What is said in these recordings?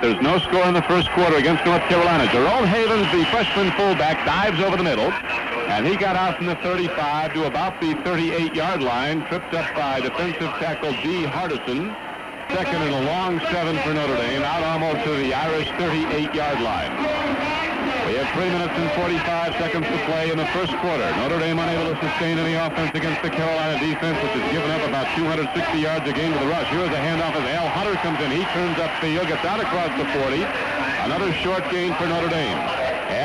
There's no score in the first quarter against North Carolina. Jerome Havens, the freshman fullback, dives over the middle, and he got out from the 35 to about the 38-yard line, tripped up by defensive tackle D. Hardison. Second and a long 7 for Notre Dame, out almost to the Irish 38-yard line. We have 3 minutes and 45 seconds to play in the first quarter. Notre Dame unable to sustain any offense against the Carolina defense, which has given up about 260 yards a game to the rush. Here's a handoff as Al Hunter comes in. He turns upfield, gets out across the 40. Another short gain for Notre Dame.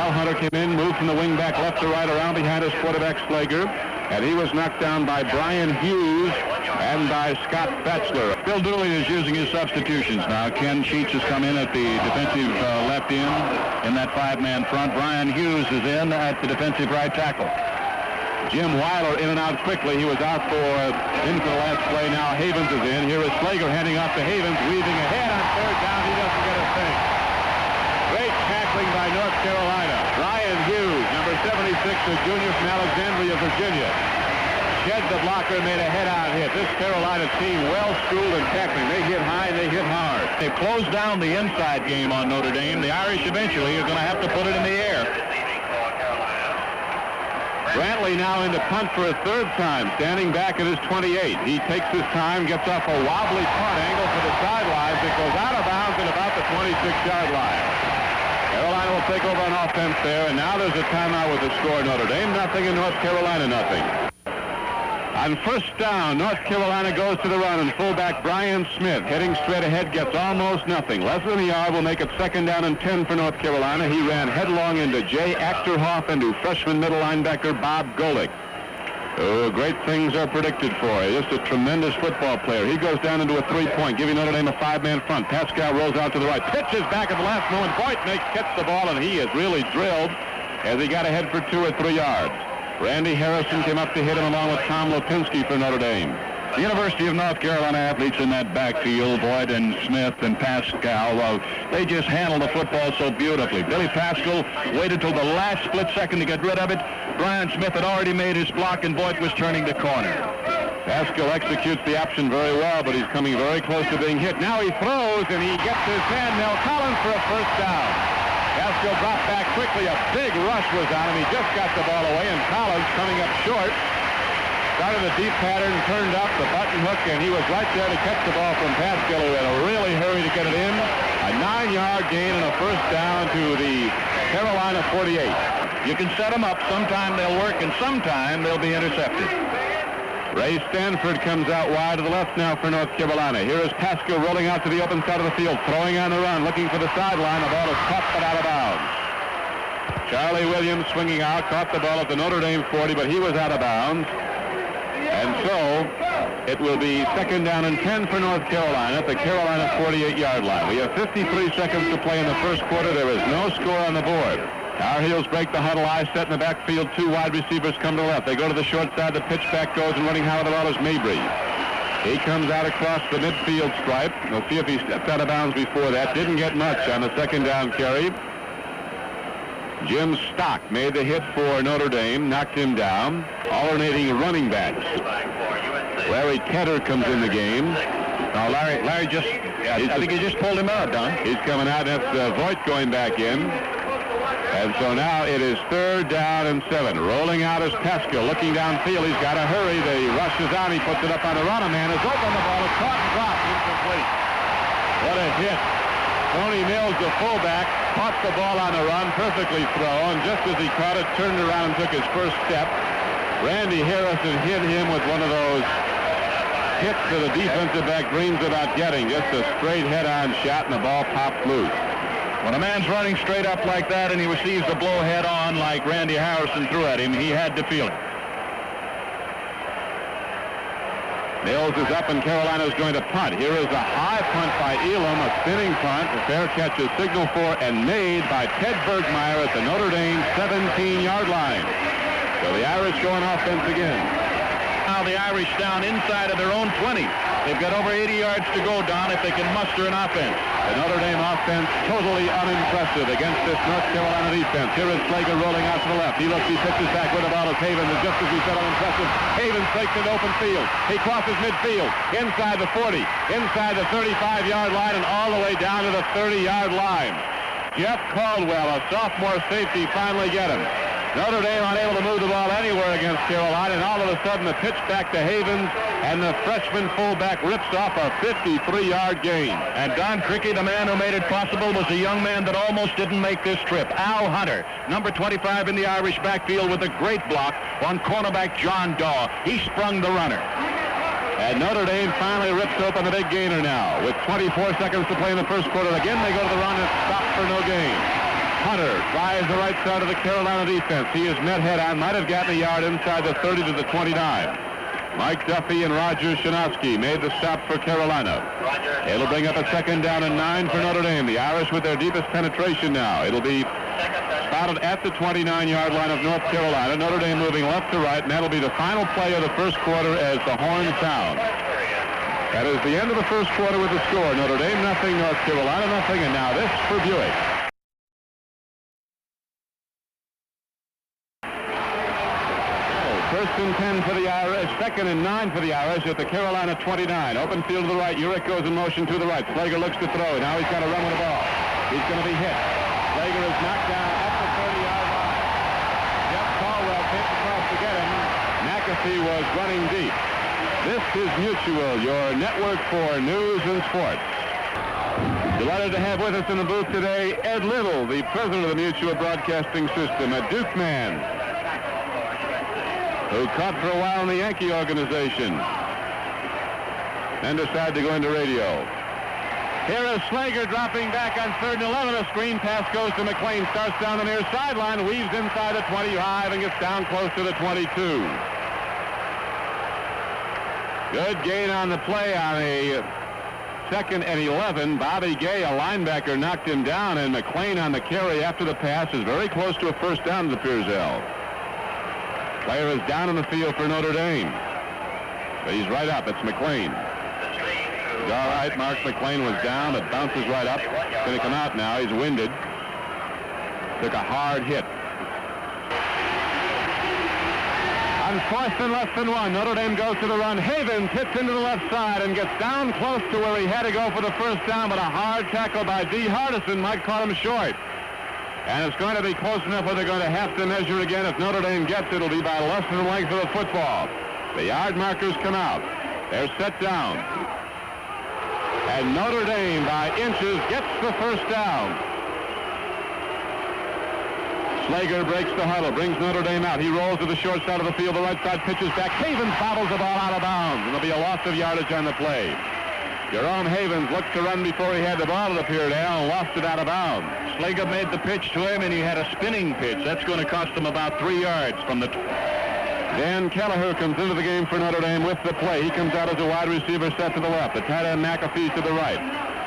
Al Hunter came in, moved from the wing back left to right around behind his quarterback Slager, and he was knocked down by Brian Hughes and by Scott Batchelor. Bill Dooley is using his substitutions now. Ken Sheets has come in at the defensive left end in that 5-man front. Brian Hughes is in at the defensive right tackle. Jim Weiler in and out quickly. He was out for the last play. Now Havens is in. Here is Slager handing off to Havens, weaving ahead on third down. He doesn't get a thing. Great tackling by North Carolina. Brian Hughes, number 76, a junior from Alexandria, Virginia. Shed the blocker, made a head-on hit. This Carolina team well-schooled in tackling. They hit high and they hit hard. They've closed down the inside game on Notre Dame. The Irish eventually are going to have to put it in the air. Brantley now into punt for a third time, standing back at his 28. He takes his time, gets off a wobbly punt angle for the sidelines. It goes out of bounds at about the 26-yard line. Carolina will take over on offense there, and now there's a timeout with the score. Notre Dame nothing and North Carolina nothing. On first down, North Carolina goes to the run, and fullback Brian Smith, heading straight ahead, gets almost nothing. Less than a yard will make it second down and 10 for North Carolina. He ran headlong into Jay Achterhoff and to freshman middle linebacker Bob Golick. Oh, great things are predicted for him. Just a tremendous football player. He goes down into a 3-point, giving Notre Dame a 5-man front. Pascal rolls out to the right, pitches back at the last moment. Boyd makes catch the ball, and he is really drilled as he got ahead for 2 or 3 yards. Randy Harrison came up to hit him along with Tom Lipinski for Notre Dame. The University of North Carolina athletes in that backfield, Boyd and Smith and Pascal, they just handle the football so beautifully. Billy Pascal waited till the last split second to get rid of it. Brian Smith had already made his block, and Boyd was turning the corner. Pascal executes the option very well, but he's coming very close to being hit. Now he throws, and he gets his hand. Mel Collins for a first down. Pascal dropped back quickly. A big rush was on him. He just got the ball away, and Collins coming up short. Started a deep pattern, turned up the button hook, and he was right there to catch the ball from Pascal, who had a really hurry to get it in. A 9-yard gain and a first down to the Carolina 48. You can set them up. Sometime they'll work, and sometime they'll be intercepted. Ray Stanford comes out wide to the left now for North Carolina. Here is Pascal rolling out to the open side of the field, throwing on the run, looking for the sideline. The ball is caught but out of bounds. Charlie Williams swinging out, caught the ball at the Notre Dame 40, but he was out of bounds. And so it will be second down and 10 for North Carolina at the Carolina 48-yard line. We have 53 seconds to play in the first quarter. There is no score on the board. Tar Heels break the huddle. I set in the backfield. 2 wide receivers come to the left. They go to the short side. The pitch back goes, and running high with the ball is Mabry. He comes out across the midfield stripe. We'll see if he stepped out of bounds before that. Didn't get much on the second down carry. Jim Stock made the hit for Notre Dame, knocked him down. Alternating running backs. Larry Tedder comes in the game. Now Larry just, I think he just pulled him out, Don. He's coming out. That's Voigt going back in. And so now it is third down and 7. Rolling out is Pascal, looking downfield. He's got to hurry. The rush is on. He puts it up on the run. A man is open. The ball is caught and dropped. Incomplete. What a hit. Tony Mills, the fullback, caught the ball on the run, perfectly thrown. Just as he caught it, turned around and took his first step. Randy Harrison hit him with one of those hits that a defensive back dreams about getting. Just a straight head-on shot, and the ball popped loose. When a man's running straight up like that and he receives a blow head-on like Randy Harrison threw at him, he had to feel it. Mills is up, and Carolina's going to punt. Here is a high punt by Elam, a spinning punt. A fair catch is signaled for and made by Ted Bergmeyer at the Notre Dame 17-yard line. So the Irish go on offense again. Now now the Irish down inside of their own 20. They've got over 80 yards to go, Don, if they can muster an offense. The Notre Dame offense totally unimpressive against this North Carolina defense. Here is Slager rolling out to the left. He pitches back with the ball as Havens, and just as we said, unimpressive. Havens breaks into open field. He crosses midfield, inside the 40, inside the 35-yard line, and all the way down to the 30-yard line. Jeff Caldwell, a sophomore safety, finally get him. Notre Dame unable to move the ball anywhere against Carolina, and all of a sudden the pitch back to Havens, and the freshman fullback rips off a 53-yard gain. And Don Crickey, the man who made it possible, was a young man that almost didn't make this trip. Al Hunter, number 25 in the Irish backfield with a great block on cornerback John Daw. He sprung the runner. And Notre Dame finally rips open the big gainer now. With 24 seconds to play in the first quarter, again they go to the run and stop for no gain. Hunter tries the right side of the Carolina defense. He is met head-on, might have gotten a yard inside the 30 to the 29. Mike Duffy and Roger Shinowski made the stop for Carolina. It'll bring up a second down and 9 for Notre Dame. The Irish with their deepest penetration now. It'll be spotted at the 29-yard line of North Carolina. Notre Dame moving left to right, and that'll be the final play of the first quarter as the horn sounds. That is the end of the first quarter with the score. Notre Dame nothing, North Carolina nothing, and now this for Buick. First and 10 for the Irish, second and 9 for the Irish at the Carolina 29. Open field to the right. Urich goes in motion to the right. Slager looks to throw. Now he's got to run with the ball. He's going to be hit. Slager is knocked down at the 30-yard line. Jeff Caldwell came across to get him. McAfee was running deep. This is Mutual, your network for news and sports. Delighted to have with us in the booth today Ed Little, the president of the Mutual Broadcasting System, a Duke man, who caught for a while in the Yankee organization and decided to go into radio. Here is Slager dropping back on 3rd and 11. A screen pass goes to McLean. Starts down the near sideline, weaves inside the 25, and gets down close to the 22. Good gain on the play on a 2nd and 11. Bobby Gay, a linebacker, knocked him down, and McLean on the carry after the pass is very close to a first down, it appears, Al. Player is down in the field for Notre Dame. But he's right up. It's McLean. He's all right. Mark McLean was down. It bounces right up. It's going to come out now. He's winded. Took a hard hit. On 4th and less than 1, Notre Dame goes to the run. Havens hits into the left side and gets down close to where he had to go for the first down, but a hard tackle by D. Hardison might cut him short. And it's going to be close enough where they're going to have to measure it again. If Notre Dame gets it, it'll be by less than the length of the football. The yard markers come out. They're set down. And Notre Dame, by inches, gets the first down. Slager breaks the huddle, brings Notre Dame out. He rolls to the short side of the field. The right side pitches back. Havens fouls the ball out of bounds. And there'll be a loss of yardage on the play. Jerome Havens looked to run before he had the ball, it appeared, Al, and lost it out of bounds. Slager made the pitch to him, and he had a spinning pitch. That's going to cost him about 3 yards from the... Dan Kelleher comes into the game for Notre Dame with the play. He comes out as a wide receiver set to the left. The tight end McAfee to the right.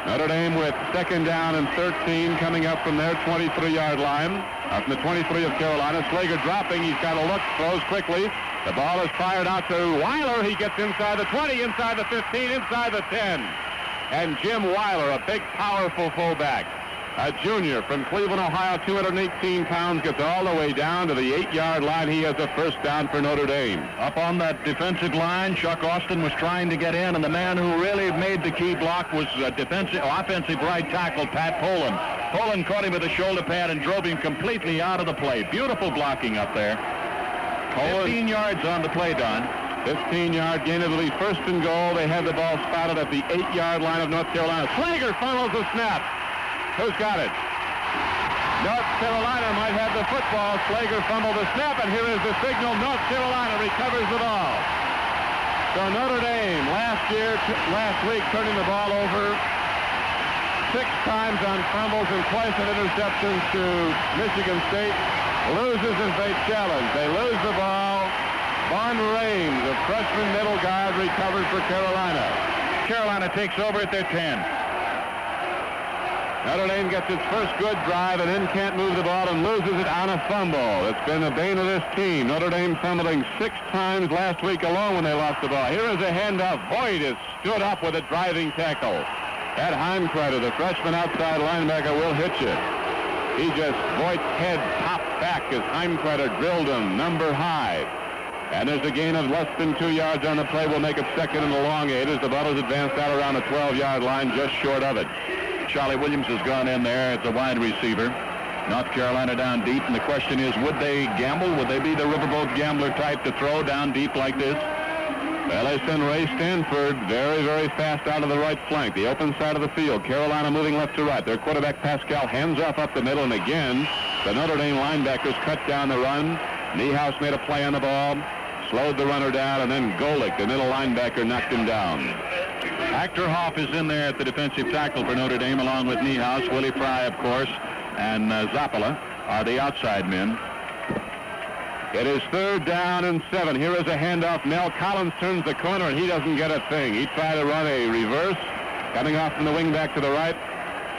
Notre Dame with 2nd down and 13 coming up from their 23-yard line. From the 23 of Carolina. Slager dropping. He's got to look, throws quickly. The ball is fired out to Weiler. He gets inside the 20, inside the 15, inside the 10. And Jim Weiler, a big, powerful fullback, a junior from Cleveland, Ohio, 218 pounds, gets all the way down to the 8-yard line. He has a first down for Notre Dame. Up on that defensive line, Chuck Austin was trying to get in, and the man who really made the key block was offensive right tackle Pat Poland. Poland caught him with a shoulder pad and drove him completely out of the play. Beautiful blocking up there. 15 yards on the play, Don. 15-yard gain. It'll be 1st and goal. They have the ball spotted at the 8-yard line of North Carolina. Slager funnels the snap. Who's got it? North Carolina might have the football. Slager fumbled the snap, and here is the signal. North Carolina recovers the ball. So Notre Dame last week turning the ball over 6 times on fumbles and twice on interceptions to Michigan State. Loses as they challenge. They lose the ball. Von Rames, a freshman middle guard, recovers for Carolina. Carolina takes over at their 10. Notre Dame gets its first good drive and then can't move the ball and loses it on a fumble. It's been the bane of this team. Notre Dame fumbling 6 times last week alone when they lost the ball. Here is a handoff. Boyd is stood up with a driving tackle. That Heimkreiter, the freshman outside linebacker, will hit you. Voigt's head popped back as Heimkreiter drilled him number high. And there's a gain of less than 2 yards on the play. Will make it second and elongated as the ball is advanced out around the 12-yard line, just short of it. Charlie Williams has gone in there as a wide receiver. North Carolina down deep, and the question is, would they gamble? Would they be the riverboat gambler type to throw down deep like this? Well, they send Ray Stanford very, very fast out of the right flank, the open side of the field. Carolina moving left to right. Their quarterback, Pascal, hands off up the middle, and again, the Notre Dame linebackers cut down the run. Niehaus made a play on the ball, slowed the runner down, and then Golick, the middle linebacker, knocked him down. Hector Hoff is in there at the defensive tackle for Notre Dame, along with Niehaus. Willie Fry, of course, and Zappala are the outside men. It is 3rd down and 7. Here is a handoff. Mel Collins turns the corner, and he doesn't get a thing. He tried to run a reverse, coming off from the wing back to the right.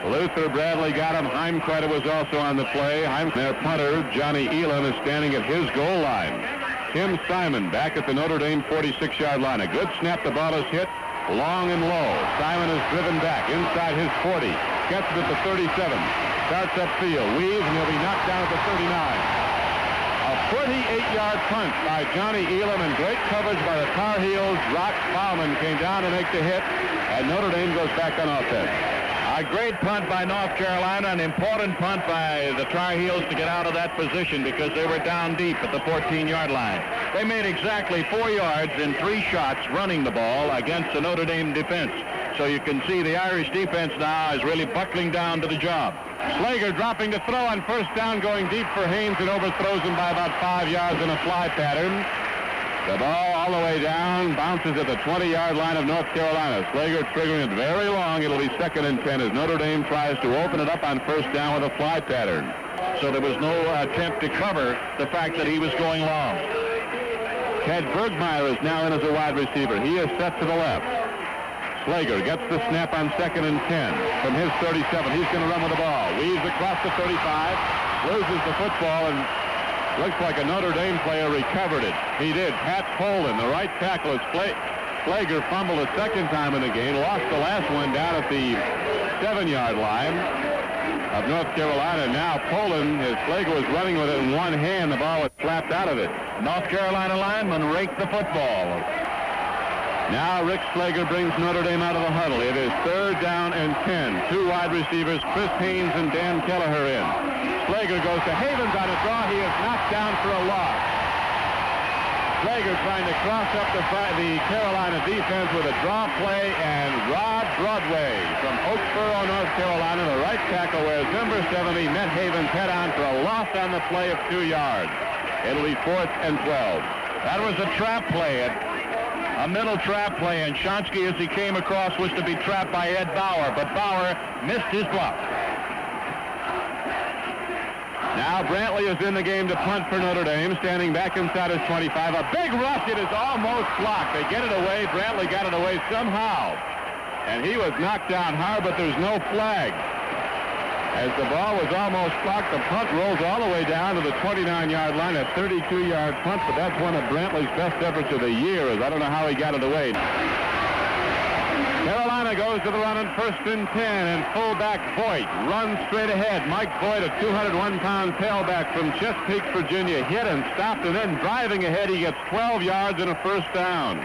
Luther Bradley got him. Heimkreiter was also on the play. Their punter, Johnny Elam, is standing at his goal line. Tim Simon back at the Notre Dame 46-yard line. A good snap. The ball is hit long and low. Simon is driven back inside his 40. Gets it at the 37. Starts upfield. Weaves, and he'll be knocked down at the 39. A 48-yard punt by Johnny Elam, and great coverage by the Tar Heels. Rock Bauman came down to make the hit, and Notre Dame goes back on offense. A great punt by North Carolina, an important punt by the Tar Heels to get out of that position because they were down deep at the 14-yard line. They made exactly 4 yards in 3 shots running the ball against the Notre Dame defense. So you can see the Irish defense now is really buckling down to the job. Slager dropping to throw on 1st down, going deep for Haynes, and overthrows him by about 5 yards in a fly pattern. The ball all the way down, bounces at the 20-yard line of North Carolina. Slager triggering it very long. It'll be 2nd and 10 as Notre Dame tries to open it up on 1st down with a fly pattern. So there was no attempt to cover the fact that he was going long. Ted Bergmeyer is now in as a wide receiver. He is set to the left. Slager gets the snap on 2nd and 10 from his 37. He's going to run with the ball. Weaves across the 35, loses the football, and looks like a Notre Dame player recovered it. He did. Pat Poland, the right tackle, is Slager fumbled a 2nd time in the game. Lost the last one down at the 7-yard line of North Carolina. Now Poland, as Slager was running with it in one hand, the ball was flapped out of it. North Carolina lineman raked the football. Now Rick Slager brings Notre Dame out of the huddle. It is 3rd down and 10. 2 wide receivers, Chris Haynes and Dan Kelleher in. Slager goes to Havens on a draw. He is knocked down for a loss. Slager trying to cross up the Carolina defense with a draw play, and Rod Broadway from Oaksboro, North Carolina, the right tackle, wears number 70, met Havens head on for a loss on the play of 2 yards. It'll be 4th and 12. That was a trap play, a middle trap play, and Shonsky, as he came across, was to be trapped by Ed Bauer, but Bauer missed his block. Now Brantley is in the game to punt for Notre Dame, standing back inside his 25. A big rush. It is almost blocked. They get it away. Brantley got it away somehow. And he was knocked down hard, but there's no flag. As the ball was almost blocked, the punt rolls all the way down to the 29-yard line, a 32-yard punt, but that's one of Brantley's best efforts of the year. I don't know how he got it away. Carolina goes to the run on 1st and 10, and fullback Voigt runs straight ahead. Mike Voigt, a 201-pound tailback from Chesapeake, Virginia, hit and stopped, and then driving ahead, he gets 12 yards and a 1st down.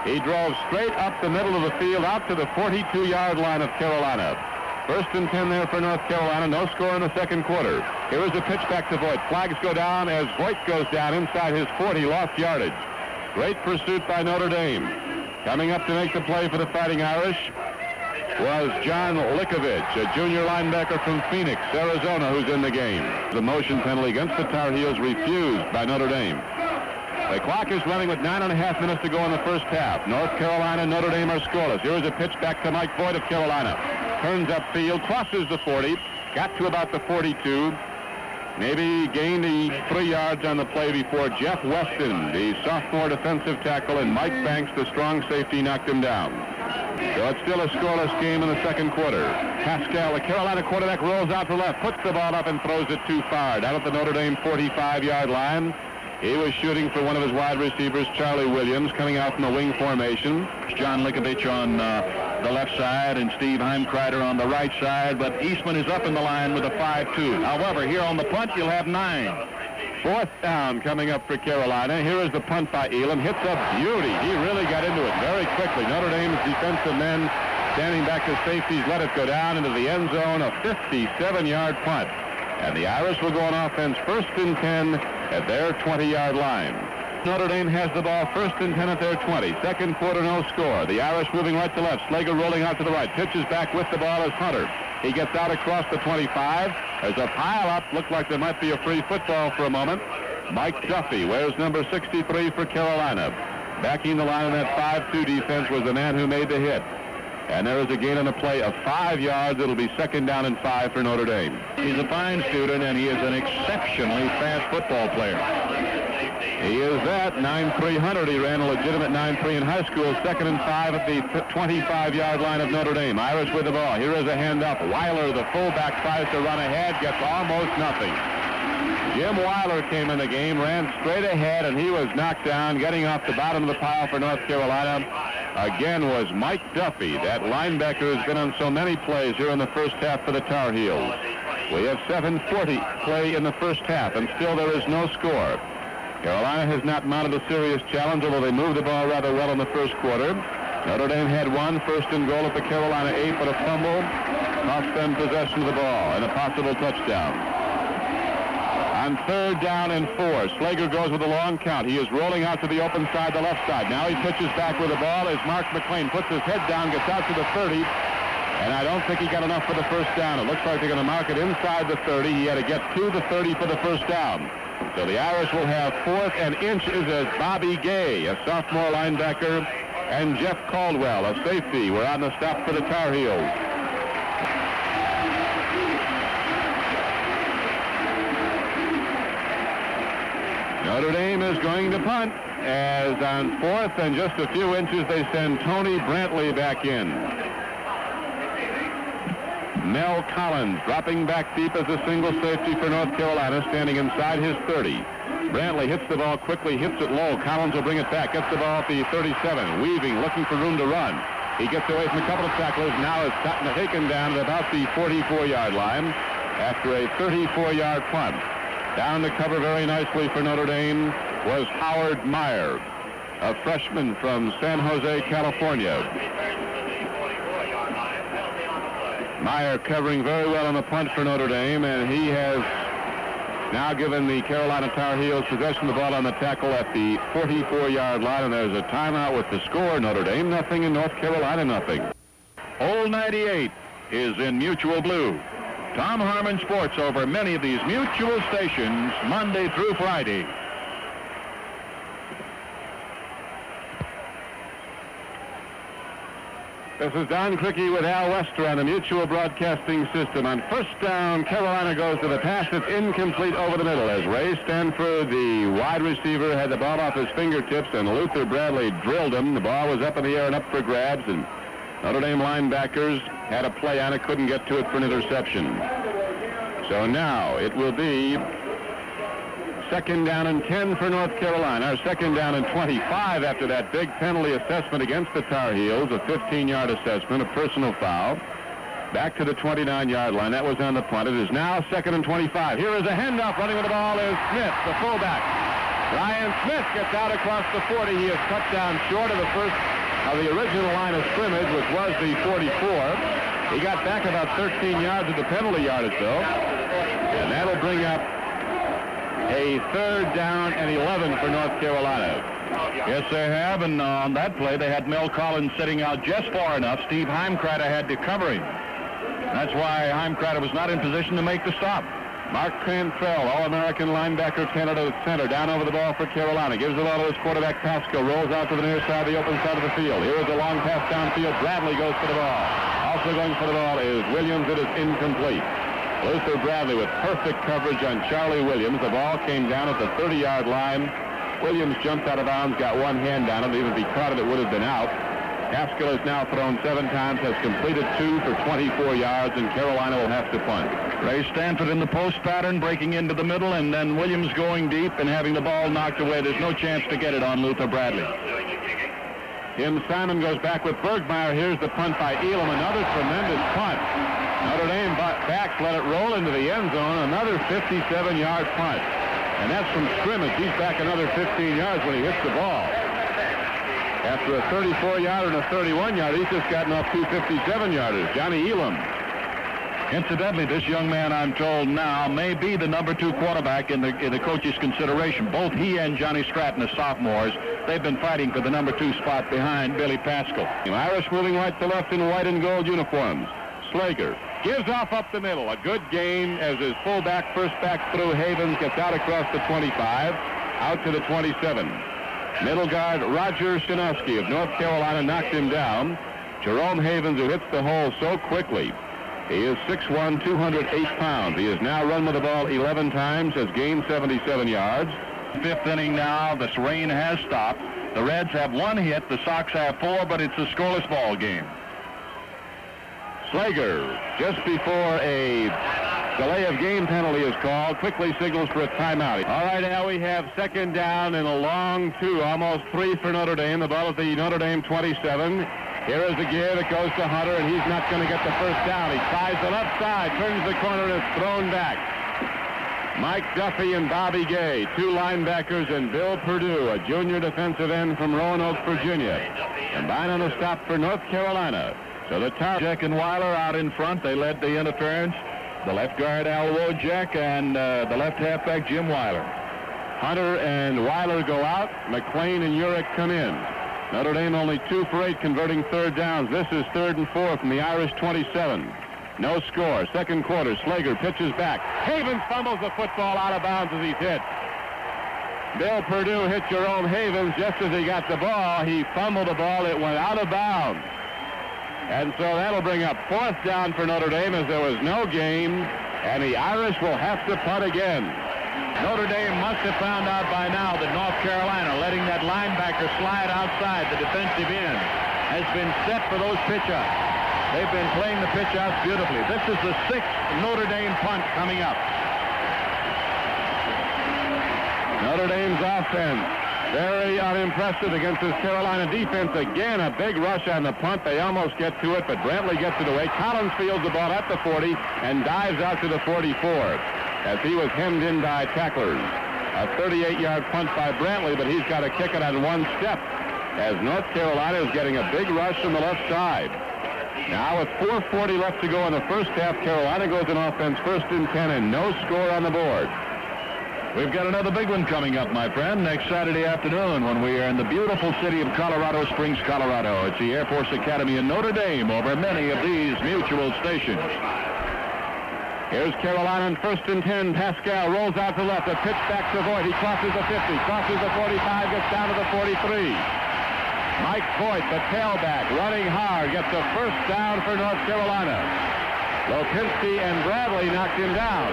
He drove straight up the middle of the field out to the 42-yard line of Carolina. 1st and 10 there for North Carolina. No score in the 2nd quarter. Here is a pitch back to Voigt. Flags go down as Voigt goes down inside his 40, lost yardage. Great pursuit by Notre Dame. Coming up to make the play for the Fighting Irish was John Likovich, a junior linebacker from Phoenix, Arizona, who's in the game. The motion penalty against the Tar Heels refused by Notre Dame. The clock is running with 9.5 minutes to go in the 1st half. North Carolina and Notre Dame are scoreless. Here is a pitch back to Mike Voigt of Carolina. Turns upfield, crosses the 40, got to about the 42, Maybe gained the 3 yards on the play before Jeff Weston, the sophomore defensive tackle, and Mike Banks, the strong safety, knocked him down. So it's still a scoreless game in the second quarter. Pascal, the Carolina quarterback, rolls out to left, puts the ball up and throws it too far. Down at the Notre Dame 45-yard line. He was shooting for one of his wide receivers, Charlie Williams, coming out from the wing formation. John Likovich on the left side and Steve Heimkreider on the right side, but Eastman is up in the line with a 5-2. However, here on the punt, you'll have 9. Fourth down coming up for Carolina. Here is the punt by Elam. Hits a beauty. He really got into it very quickly. Notre Dame's defensive men standing back as safeties let it go down into the end zone. A 57-yard punt. And the Irish will go on offense 1st and 10 at their 20-yard line. Notre Dame has the ball 1st and 10 at their 20. Second quarter, no score. The Irish moving right to left. Slager rolling out to the right. Pitches back with the ball as Hunter. He gets out across the 25. There's a pile-up. Looked like there might be a free football for a moment. Mike Duffy wears number 63 for Carolina. Backing the line in that 5-2 defense was the man who made the hit. And there is a gain on the play of 5 yards. It'll be 2nd down and 5 for Notre Dame. He's a fine student, and he is an exceptionally fast football player. He is that. 9.300. He ran a legitimate 9.3 in high school. 2nd and 5 at the 25-yard line of Notre Dame. Irish with the ball. Here is a handoff. Weiler, the fullback, tries to run ahead. Gets almost nothing. Jim Weiler came in the game, ran straight ahead, and he was knocked down. Getting off the bottom of the pile for North Carolina again was Mike Duffy. That linebacker has been on so many plays here in the first half for the Tar Heels. We have 7:40 play in the first half, and still there is no score. Carolina has not mounted a serious challenge, although they moved the ball rather well in the first quarter. Notre Dame had 1 and goal at the Carolina 8, but a fumble cost them possession of the ball and a possible touchdown. On 3rd down and 4, Slager goes with a long count. He is rolling out to the open side, the left side. Now he pitches back with the ball as Mark McLean puts his head down, gets out to the 30, and I don't think he got enough for the first down. It looks like they're going to mark it inside the 30. He had to get to the 30 for the first down. So the Irish will have 4th and inches as Bobby Gay, a sophomore linebacker, and Jeff Caldwell, a safety, were on the stop for the Tar Heels. Notre Dame is going to punt as on 4th and just a few inches they send Tony Brantley back in. Mel Collins dropping back deep as a single safety for North Carolina, standing inside his 30. Brantley hits the ball quickly, hits it low. Collins will bring it back, gets the ball at the 37. Weaving, looking for room to run. He gets away from a couple of tacklers. Now is taken down at about the 44-yard line after a 34-yard punt. Down to cover very nicely for Notre Dame was Howard Meyer, a freshman from San Jose, California. Meyer covering very well on the punt for Notre Dame, and he has now given the Carolina Tar Heels possession of the ball on the tackle at the 44-yard line, and there's a timeout with the score. Notre Dame nothing and North Carolina nothing. Old 98 is in Mutual Blue. Tom Harmon Sports over many of these Mutual stations Monday through Friday. This is Don Crickey with Al Wester on the Mutual Broadcasting System. On 1st down, Carolina goes to the pass. It's incomplete over the middle as Ray Stanford, the wide receiver, had the ball off his fingertips, and Luther Bradley drilled him. The ball was up in the air and up for grabs, and Notre Dame linebackers had a play on it, couldn't get to it for an interception. So now it will be 2nd down and 10 for North Carolina, or 2nd down and 25 after that big penalty assessment against the Tar Heels, a 15-yard assessment, a personal foul. Back to the 29-yard line. That was on the punt. It is now 2nd and 25. Here is a handoff. Running with the ball is Smith, the fullback. Ryan Smith gets out across the 40. He is cut down short of the first of the original line of scrimmage, which was the 44. He got back about 13 yards at the penalty yardage, though. And that'll bring up a 3rd down and 11 for North Carolina. Yes, they have, and on that play, they had Mel Collins sitting out just far enough. Steve Heimkreider had to cover him. That's why Heimkreider was not in position to make the stop. Mark Cantrell, All-American linebacker candidate at center, down over the ball for Carolina. Gives the ball to his quarterback, Pascal. Rolls out to the near side, the open side of the field. Here is a long pass downfield. Bradley goes for the ball. Also going for the ball is Williams. It is incomplete. Luther Bradley with perfect coverage on Charlie Williams. The ball came down at the 30-yard line. Williams jumped out of bounds, got one hand on it. Even if he caught it, it would have been out. Haskell has now thrown 7 times, has completed 2 for 24 yards, and Carolina will have to punt. Ray Stanford in the post pattern, breaking into the middle, and then Williams going deep and having the ball knocked away. There's no chance to get it on Luther Bradley. Tim Simon goes back with Bergmeyer. Here's the punt by Elam. Another tremendous punt. Notre Dame backs, let it roll into the end zone. Another 57-yard punt. And that's from scrimmage. He's back another 15 yards when he hits the ball. After a 34-yarder and a 31-yarder, he's just gotten off 2 57-yarders. Johnny Elam. Incidentally, this young man, I'm told now, may be the number 2 quarterback in the coach's consideration. Both he and Johnny Stratton are sophomores. They've been fighting for the number 2 spot behind Billy Pascal. The Irish moving right to left in white and gold uniforms. Slager gives off up the middle. A good gain as his fullback, first back through Havens, gets out across the 25, out to the 27. Middle guard Roger Shinowski of North Carolina knocked him down. Jerome Havens, who hits the hole so quickly. He is 6'1", 208 pounds. He has now run with the ball 11 times, has gained 77 yards. 5th inning now. This rain has stopped. The Reds have 1 hit. The Sox have 4, but it's a scoreless ball game. Slager, just before a delay of game penalty is called, quickly signals for a timeout. All right, now we have 2nd down and a long 2, almost 3 for Notre Dame. The ball at the Notre Dame 27. Here is the give. It goes to Hunter, and he's not going to get the first down. He tries the left side, turns the corner, and is thrown back. Mike Duffy and Bobby Gay, 2 linebackers, and Bill Perdue, a junior defensive end from Roanoke, Virginia. Combine on the stop for North Carolina. So the Jack and Weiler out in front. They led the interference. The left guard, Al Wojak, and the left halfback, Jim Weiler. Hunter and Weiler go out. McLean and Urich come in. Notre Dame only 2 for 8, converting 3rd downs. This is 3rd and 4 from the Irish 27. No score. 2nd quarter. Slager pitches back. Havens fumbles the football out of bounds as he's hit. Bill Perdue hit Jerome Havens just as he got the ball. He fumbled the ball. It went out of bounds. And so that'll bring up 4th down for Notre Dame as there was no game, and the Irish will have to punt again. Notre Dame must have found out by now that North Carolina, letting that linebacker slide outside the defensive end, has been set for those pitch-outs. They've been playing the pitch-outs beautifully. This is the 6th Notre Dame punt coming up. Notre Dame's offense very unimpressive against this Carolina defense. Again, a big rush on the punt. They almost get to it, but Brantley gets it away. Collins fields the ball at the 40 and dives out to the 44 as he was hemmed in by tacklers. A 38-yard punt by Brantley, but he's got to kick it on 1 step as North Carolina is getting a big rush from the left side. Now with 4:40 left to go in the first half, Carolina goes in offense 1st and 10 and no score on the board. We've got another big one coming up, my friend, next Saturday afternoon when we are in the beautiful city of Colorado Springs, Colorado. It's the Air Force Academy in Notre Dame over many of these mutual stations. Here's Carolina on 1st and 10. Pascal rolls out to left. A pitch back to Voigt. He crosses the 50, crosses the 45, gets down to the 43. Mike Voigt, the tailback, running hard, gets the first down for North Carolina. Lopinski and Bradley knocked him down.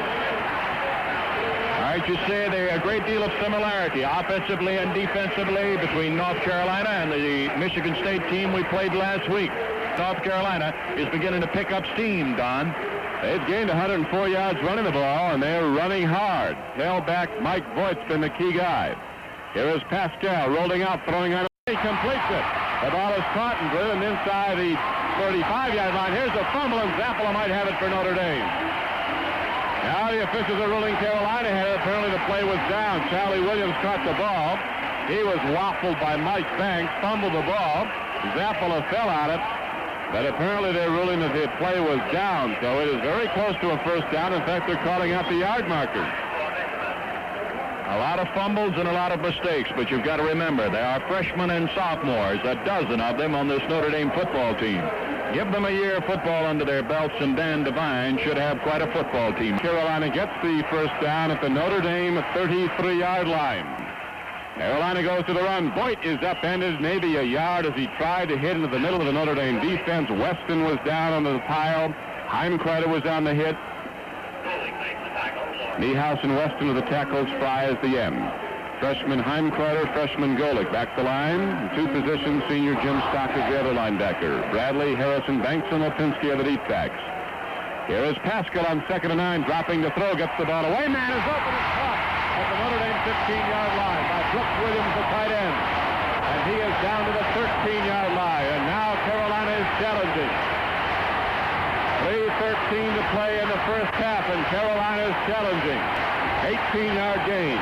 All right, you say there are a great deal of similarity offensively and defensively between North Carolina and the Michigan State team we played last week. North Carolina is beginning to pick up steam, Don. They've gained 104 yards running the ball, and they're running hard. Tailback Mike Voigt's been the key guy. Here is Pascal rolling out, throwing on. He completes it. The ball is caught and driven inside the 35-yard line. Here's a fumble, and Zappala might have it for Notre Dame. Now the officials are ruling Carolina had it. Apparently the play was down. Charlie Williams caught the ball. He was waffled by Mike Banks, fumbled the ball. Zappala fell on it. But apparently they're ruling that the play was down. So it is very close to a first down. In fact, they're calling out the yard markers. A lot of fumbles and a lot of mistakes, but you've got to remember, there are freshmen and sophomores, a dozen of them on this Notre Dame football team. Give them a year of football under their belts, and Dan Devine should have quite a football team. Carolina gets the first down at the Notre Dame 33-yard line. Carolina goes to the run. Voigt is upended maybe a yard as he tried to hit into the middle of the Notre Dame defense. Weston was down under the pile. Heimkreider was on the hit. Niehaus and Weston are the tackles, Fry is the end. Freshman Heimkreiter, freshman Golick back the line. In two positions, senior Jim Stock is the other linebacker. Bradley, Harrison, Banks, and Lipinski are the deep backs. Here is Pascal on 2nd and 9, dropping the throw, gets the ball away. Man is open and caught at the Notre Dame 15-yard line by Brooks Williams, the tight end. And he is down to the 13-yard line, and now Carolina is challenging. 3:13 to play in the first half, and Carolina is challenging. 18-yard gain.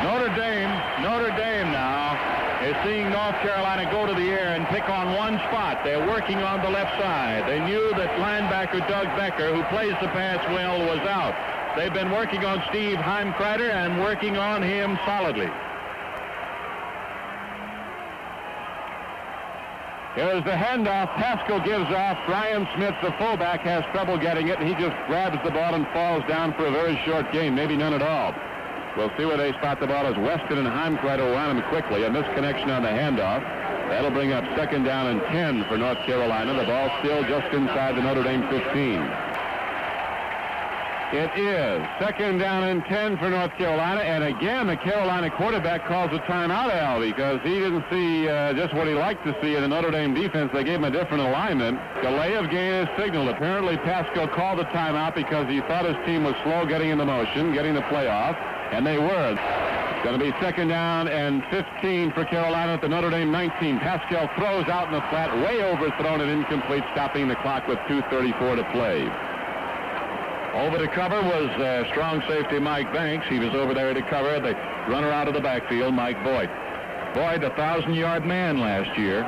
Notre Dame now is seeing North Carolina go to the air and pick on one spot. They're working on the left side. They knew that linebacker Doug Becker, who plays the pass well, was out. They've been working on Steve Heimkreiter and working on him solidly. Here's the handoff. Pascal gives off. Brian Smith, the fullback, has trouble getting it, and he just grabs the ball and falls down for a very short gain, maybe none at all. We'll see where they spot the ball as Weston and Heimkreiter will run him quickly. A misconnection on the handoff. That'll bring up 2nd down and 10 for North Carolina. The ball still just inside the Notre Dame 15. It is 2nd down and 10 for North Carolina. And again, the Carolina quarterback calls a timeout, Al, because he didn't see just what he liked to see in the Notre Dame defense. They gave him a different alignment. Delay of game is signaled. Apparently, Pascal called the timeout because he thought his team was slow getting into motion, getting the play off. And they were. It's going to be 2nd down and 15 for Carolina at the Notre Dame 19. Pascal throws out in the flat, way overthrown and incomplete, stopping the clock with 2:34 to play. Over to cover was strong safety Mike Banks. He was over there to cover the runner out of the backfield, Mike Boyd. Boyd, a 1,000-yard man last year.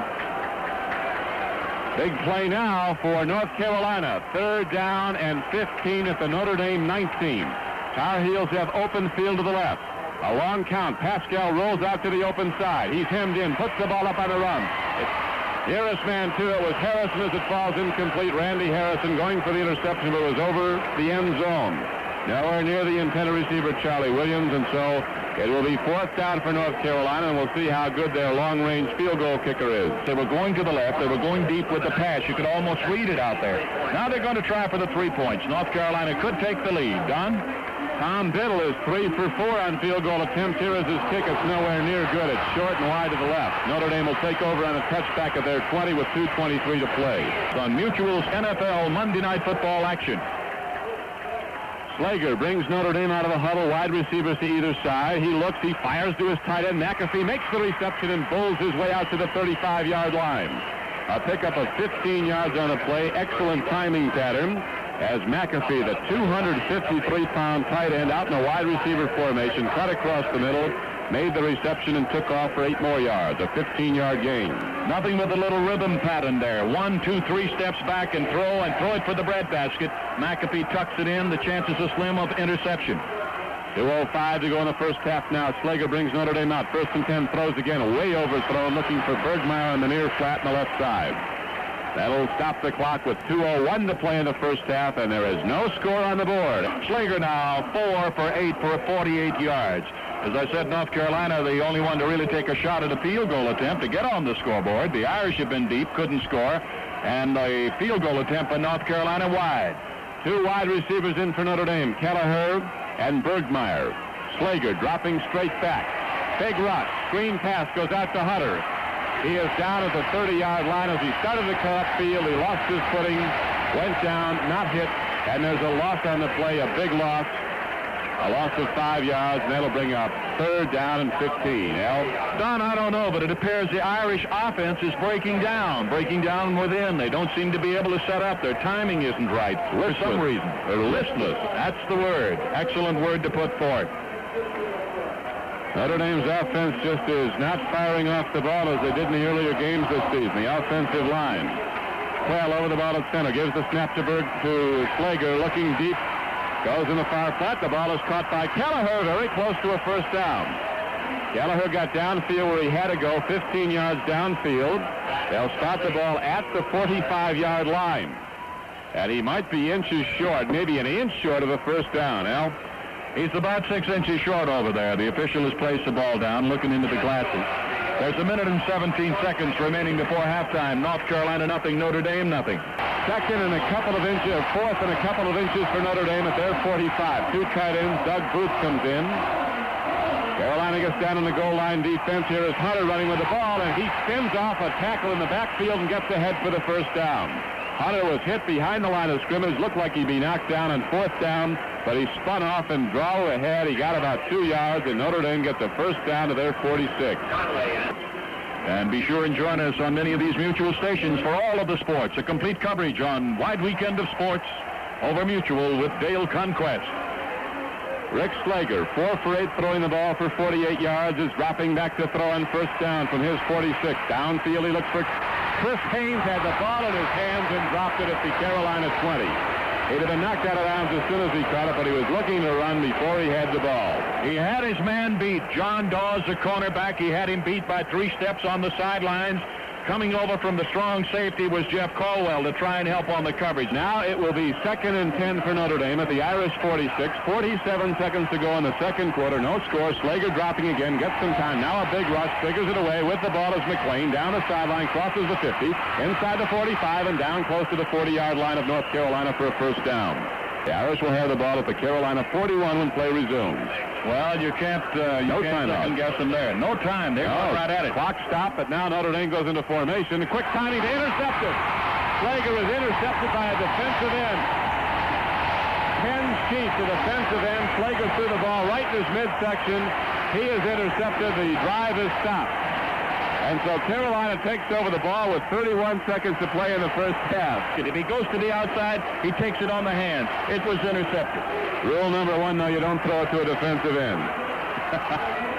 Big play now for North Carolina. 3rd down and 15 at the Notre Dame 19. Tar Heels have open field to the left. A long count. Pascal rolls out to the open side. He's hemmed in, puts the ball up on the run. It's nearest man to it was Harrison as it falls incomplete. Randy Harrison going for the interception, but was over the end zone. Nowhere near the intended receiver, Charlie Williams, and so it will be 4th down for North Carolina, and we'll see how good their long-range field goal kicker is. They were going to the left. They were going deep with the pass. You could almost read it out there. Now they're going to try for the 3 points. North Carolina could take the lead. Don? Tom Biddle is 3 for 4 on field goal attempts. Here is his kick. It's nowhere near good. It's short and wide to the left. Notre Dame will take over on a touchback at their 20 with 2:23 to play. It's on Mutual's NFL Monday Night Football action. Slager brings Notre Dame out of the huddle. Wide receivers to either side. He looks. He fires to his tight end. McAfee makes the reception and bowls his way out to the 35-yard line. A pickup of 15 yards on a play. Excellent timing pattern. As McAfee, the 253-pound tight end, out in a wide receiver formation, cut across the middle, made the reception and took off for 8 more yards, a 15-yard gain. Nothing but a little rhythm pattern there. 1, 2, 3 steps back and throw it for the breadbasket. McAfee tucks it in. The chances are slim of interception. 2:05 to go in the first half now. Slager brings Notre Dame out. 1st and 10, throws again, way overthrown, looking for Bergmeyer on the near flat on the left side. That'll stop the clock with 2:01 to play in the first half, and there is no score on the board. Slager now 4 for 8 for 48 yards. As I said, North Carolina, the only one to really take a shot at a field goal attempt to get on the scoreboard. The Irish have been deep, couldn't score, and the field goal attempt for North Carolina wide. 2 wide receivers in for Notre Dame, Kelleher and Bergmeyer. Slager dropping straight back. Big rush. Screen pass goes out to Hunter. He is down at the 30-yard line as he started to come upfield. He lost his footing, went down, not hit, and there's a loss on the play, a big loss. A loss of 5 yards, and that'll bring up 3rd down and 15. Al? Don, I don't know, but it appears the Irish offense is breaking down within. They don't seem to be able to set up. Their timing isn't right for some reason. They're listless. That's the word. Excellent word to put forth. Notre Dame's offense just is not firing off the ball as they did in the earlier games this season. The offensive line. Quayle over the ball at center. Gives the snap to Slager, looking deep. Goes in the far flat. The ball is caught by Kelleher, very close to a 1st down. Kelleher got downfield where he had to go, 15 yards downfield. They'll spot the ball at the 45-yard line. And he might be inches short, maybe an inch short of a 1st down, Al. He's about 6 inches short over there. The official has placed the ball down, looking into the glasses. There's a minute and 17 seconds remaining before halftime. North Carolina nothing, Notre Dame nothing. Second and a couple of inches, fourth and a couple of inches for Notre Dame at their 45. Two tight ends. Doug Booth comes in. Carolina gets down on the goal line defense. Here is Hunter running with the ball, and he spins off a tackle in the backfield and gets ahead for the first down. Hunter was hit behind the line of scrimmage. Looked like he'd be knocked down on fourth down, but he spun off and drove ahead. He got about 2 yards, and Notre Dame gets the first down to their 46. And be sure and join us on many of these Mutual stations for all of the sports. A complete coverage on Wide Weekend of Sports over Mutual with Dale Conquest. Rick Slager, 4 for 8, throwing the ball for 48 yards, is dropping back to throw on first down from his 46. Downfield, he looks for Chris Haynes, had the ball in his hands and dropped it at the Carolina 20. He'd have been knocked out of bounds as soon as he caught it, but he was looking to run before he had the ball. He had his man beat. John Dawes, the cornerback, he had him beat by 3 steps on the sidelines. Coming over from the strong safety was Jeff Caldwell to try and help on the coverage. Now it will be 2nd and 10 for Notre Dame at the Irish 46. 47 seconds to go in the second quarter. No score. Slager dropping again. Gets some time. Now a big rush. Figures it away with the ball is McLean. Down the sideline. Crosses the 50. Inside the 45 and down close to the 40-yard line of North Carolina for a first down. The Irish will have the ball at the Carolina 41 when play resumes. Well, you can't second guess them there. No time. They're going right at it. Clock stop, but now Notre Dame goes into formation. Quick timing to intercept it. Slager is intercepted by a defensive end. Ken Sheets, the defensive end. Slager threw the ball right in his midsection. He is intercepted. The drive is stopped. And so Carolina takes over the ball with 31 seconds to play in the first half. If he goes to the outside, he takes it on the hands. It was intercepted. Rule number 1, no, you don't throw it to a defensive end.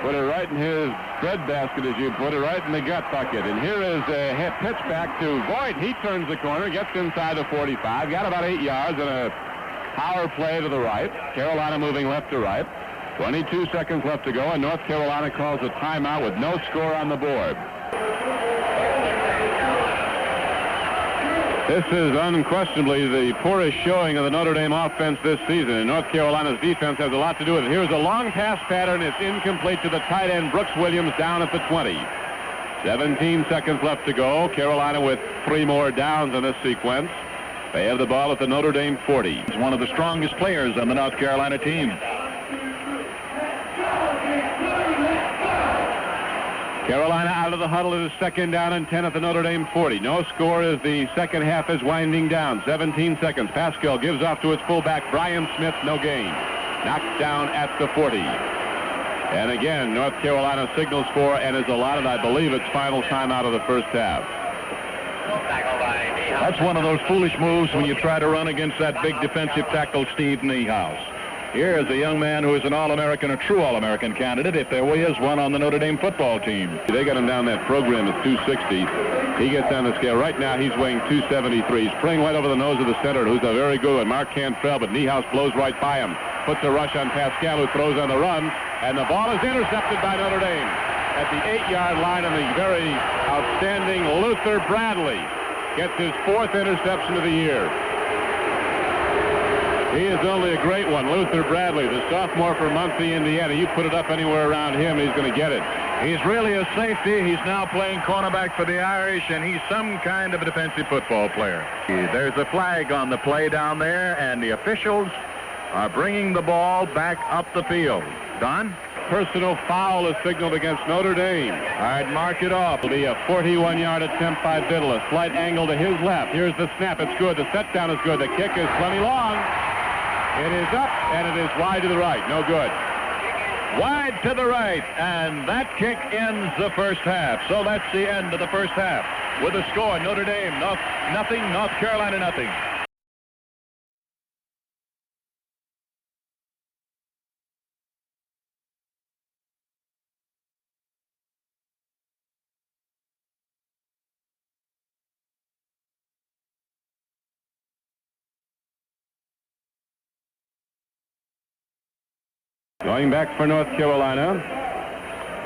Put it right in his breadbasket, as you put it, right in the gut bucket. And here is a pitch back to Voigt. He turns the corner, gets inside the 45, got about 8 yards, and a power play to the right. Carolina moving left to right. 22 seconds left to go, and North Carolina calls a timeout with no score on the board. This is unquestionably the poorest showing of the Notre Dame offense this season, and North Carolina's defense has a lot to do with it. Here's a long pass pattern. It's incomplete to the tight end, Brooks Williams, down at the 20. 17 seconds left to go. Carolina with 3 more downs in this sequence. They have the ball at the Notre Dame 40. He's one of the strongest players on the North Carolina team. Carolina out of the huddle. It is 2nd down and 10 at the Notre Dame 40. No score as the second half is winding down. 17 seconds. Pascal gives off to his fullback, Brian Smith. No gain. Knocked down at the 40. And again, North Carolina signals for and is allotted, I believe, its final timeout of the first half. That's one of those foolish moves when you try to run against that big defensive tackle, Steve Niehaus. Here is a young man who is an All-American, a true All-American candidate, if there is one on the Notre Dame football team. They got him down that program at 260. He gets on the scale. Right now, he's weighing 273. He's playing right over the nose of the center, who's a very good one. Mark Cantrell, but Niehaus blows right by him. Puts a rush on Pascal, who throws on the run, and the ball is intercepted by Notre Dame at the 8-yard line, and the very outstanding Luther Bradley gets his 4th interception of the year. He is only a great one. Luther Bradley, the sophomore from Muncie, Indiana. You put it up anywhere around him, he's going to get it. He's really a safety. He's now playing cornerback for the Irish, and he's some kind of a defensive football player. There's a flag on the play down there, and the officials are bringing the ball back up the field. Don? Personal foul is signaled against Notre Dame. All right, mark it off. It'll be a 41-yard attempt by Biddle. A slight angle to his left. Here's the snap. It's good. The set down is good. The kick is plenty long. It is up, and it is wide to the right. No good. Wide to the right, and that kick ends the first half. So that's the end of the first half. With a score, Notre Dame nothing, North Carolina nothing. Going back for North Carolina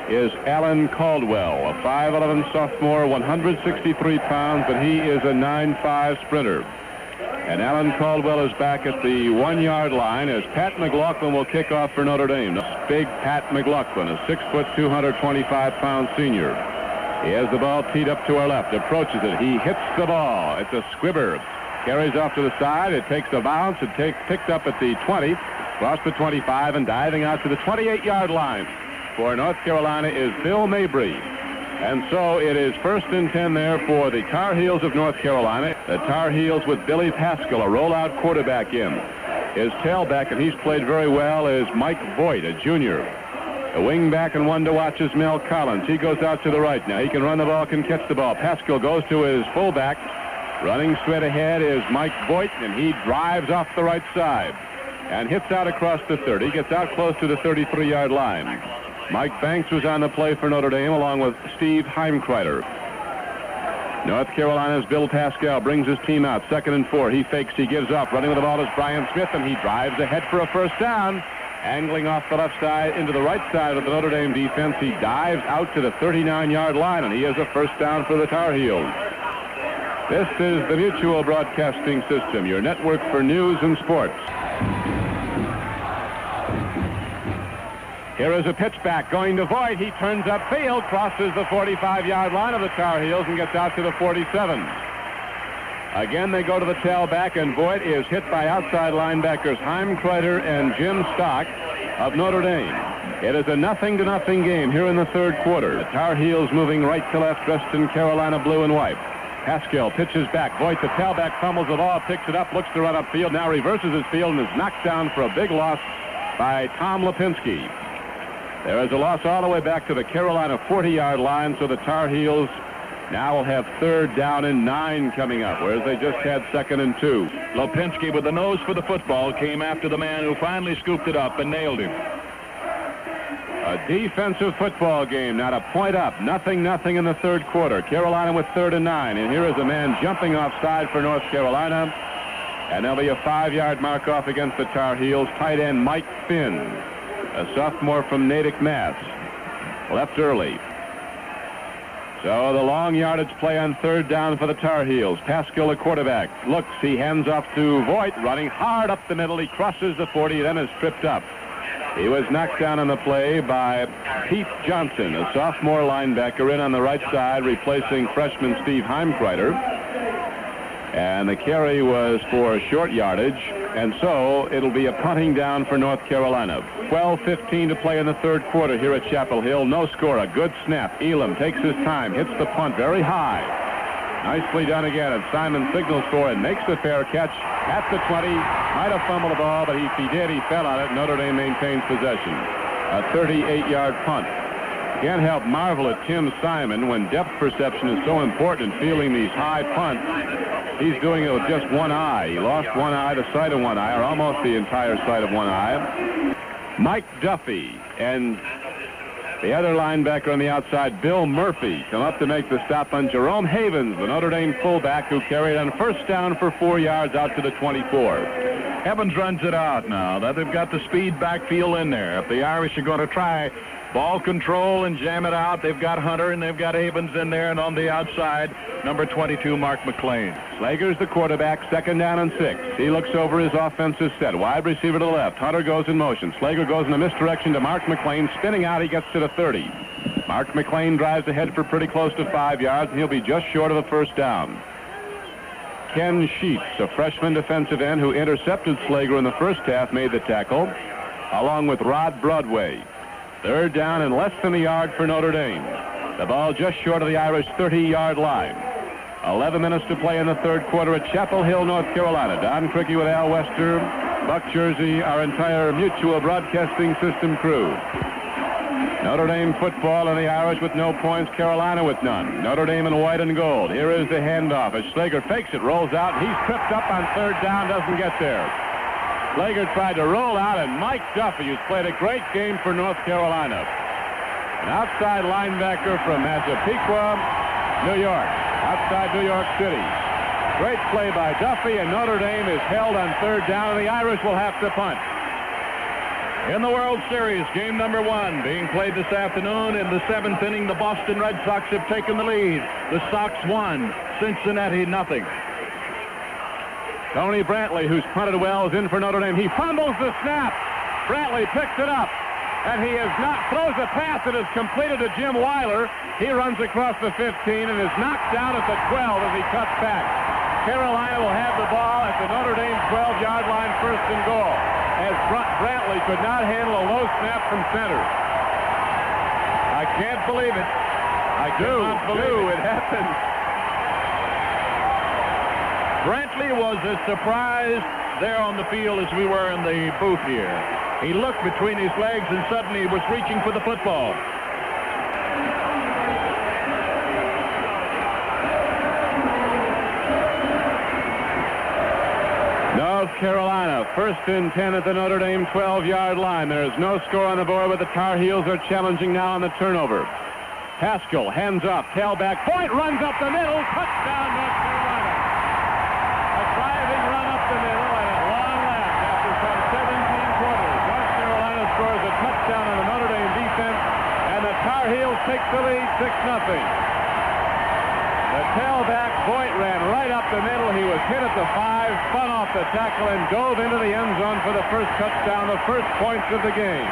is Alan Caldwell, a 5'11" sophomore, 163 pounds, but he is a 9'5" sprinter. And Alan Caldwell is back at the 1-yard line as Pat McLaughlin will kick off for Notre Dame. Big Pat McLaughlin, a 6', 225-pound senior. He has the ball teed up to our left, approaches it. He hits the ball. It's a squibber. Carries off to the side. It takes a bounce. It picked up at the 20, across the 25, and diving out to the 28-yard line for North Carolina is Bill Mabry. And so it is 1st and 10 there for the Tar Heels of North Carolina. The Tar Heels with Billy Pascal, a rollout quarterback in. His tailback, and he's played very well, is Mike Voigt, a junior. A wing back and one to watch is Mel Collins. He goes out to the right now. He can run the ball, can catch the ball. Pascal goes to his fullback. Running straight ahead is Mike Voigt, and he drives off the right side and hits out across the 30. Gets out close to the 33-yard line. Mike Banks was on the play for Notre Dame along with Steve Heimkreiter. North Carolina's Bill Pascal brings his team out. 2nd and 4. He fakes. He gives up. Running with the ball is Brian Smith, and he drives ahead for a first down. Angling off the left side into the right side of the Notre Dame defense. He dives out to the 39-yard line, and he has a first down for the Tar Heels. This is the Mutual Broadcasting System, your network for news and sports. Here is a pitch back going to Voigt. He turns upfield, crosses the 45-yard line of the Tar Heels, and gets out to the 47. Again, they go to the tailback, and Voigt is hit by outside linebackers Heimkreiter and Jim Stock of Notre Dame. It is a 0-0 game here in the third quarter. The Tar Heels moving right to left, dressed in Carolina blue and white. Pascal pitches back. Voigt, the tailback, fumbles the ball, picks it up, looks to run upfield, now reverses his field, and is knocked down for a big loss by Tom Lipinski. There is a loss all the way back to the Carolina 40-yard line, so the Tar Heels now will have 3rd down and 9 coming up, whereas they just had 2nd and 2. Lipinski, with the nose for the football, came after the man who finally scooped it up and nailed him. A defensive football game, not a point up. 0-0 in the third quarter. Carolina with 3rd and 9, and here is a man jumping offside for North Carolina, and there'll be a 5-yard mark off against the Tar Heels. Tight end Mike Finn, a sophomore from Natick, Mass. Left early. So the long yardage play on 3rd down for the Tar Heels. Pascal, a quarterback, looks. He hands off to Voigt, running hard up the middle. He crosses the 40, then is tripped up. He was knocked down on the play by Pete Johnson, a sophomore linebacker, in on the right side, replacing freshman Steve Heimkreiter. And the carry was for short yardage, and so it'll be a punting down for North Carolina. 12:15 to play in the third quarter here at Chapel Hill. No score, a good snap. Elam takes his time, hits the punt very high. Nicely done again, and Simon signals for it, makes the fair catch at the 20. Might have fumbled the ball, but if he did, he fell on it. Notre Dame maintains possession. A 38-yard punt. Can't help marvel at Tim Simon when depth perception is so important in fielding these high punts. He's doing it with just one eye. He lost one eye, the sight of one eye, or almost the entire sight of one eye. Mike Duffy and the other linebacker on the outside, Bill Murphy, come up to make the stop on Jerome Havens, the Notre Dame fullback, who carried on first down for 4 yards out to the 24. Evans runs it out now. That they've got the speed backfield in there. If the Irish are going to try ball control and jam it out, they've got Hunter and they've got Havens in there, and on the outside, number 22, Mark McLean. Slager's the quarterback, 2nd down and 6. He looks over his offensive set. Wide receiver to the left. Hunter goes in motion. Slager goes in a misdirection to Mark McLean. Spinning out, he gets to the 30. Mark McLean drives ahead for pretty close to 5 yards, and he'll be just short of a first down. Ken Sheets, a freshman defensive end who intercepted Slager in the first half, made the tackle, along with Rod Broadway. 3rd down and less than a yard for Notre Dame. The ball just short of the Irish 30-yard line. 11 minutes to play in the third quarter at Chapel Hill, North Carolina. Don Crickey with Al Wester, Buck Jersey, our entire Mutual Broadcasting System crew. Notre Dame football and the Irish with no points, Carolina with none. Notre Dame in white and gold. Here is the handoff as Slager fakes it, rolls out. He's tripped up on 3rd down, doesn't get there. Slager tried to roll out, and Mike Duffy, who's played a great game for North Carolina, an outside linebacker from Massapequa, New York, outside New York City. Great play by Duffy, and Notre Dame is held on 3rd down, and the Irish will have to punt. In the World Series, game number 1 being played this afternoon. In the 7th inning, the Boston Red Sox have taken the lead. The Sox 1, Cincinnati 0. Tony Brantley, who's punted well, is in for Notre Dame. He fumbles the snap. Brantley picks it up. and he is not throws a pass that is completed to Jim Weiler. He runs across the 15 and is knocked down at the 12 as he cuts back. Carolina will have the ball at the Notre Dame 12-yard line, first and goal, as Brantley could not handle a low snap from center. I can't believe it. I cannot believe it happened. Brantley was as surprised there on the field as we were in the booth here. He looked between his legs and suddenly was reaching for the football. North Carolina, first and 10 at the Notre Dame 12-yard line. There is no score on the board, but the Tar Heels are challenging now on the turnover. Haskell, hands off, tailback, point, runs up the middle, touchdown North Carolina. A driving run up the middle and at long last after some 17 quarters. North Carolina scores a touchdown on the Notre Dame defense, and the Tar Heels take the lead 6-0. The tailback, Voigt, ran right up the middle. He was hit at the 5, spun off the tackle, and dove into the end zone for the first touchdown, the first points of the game.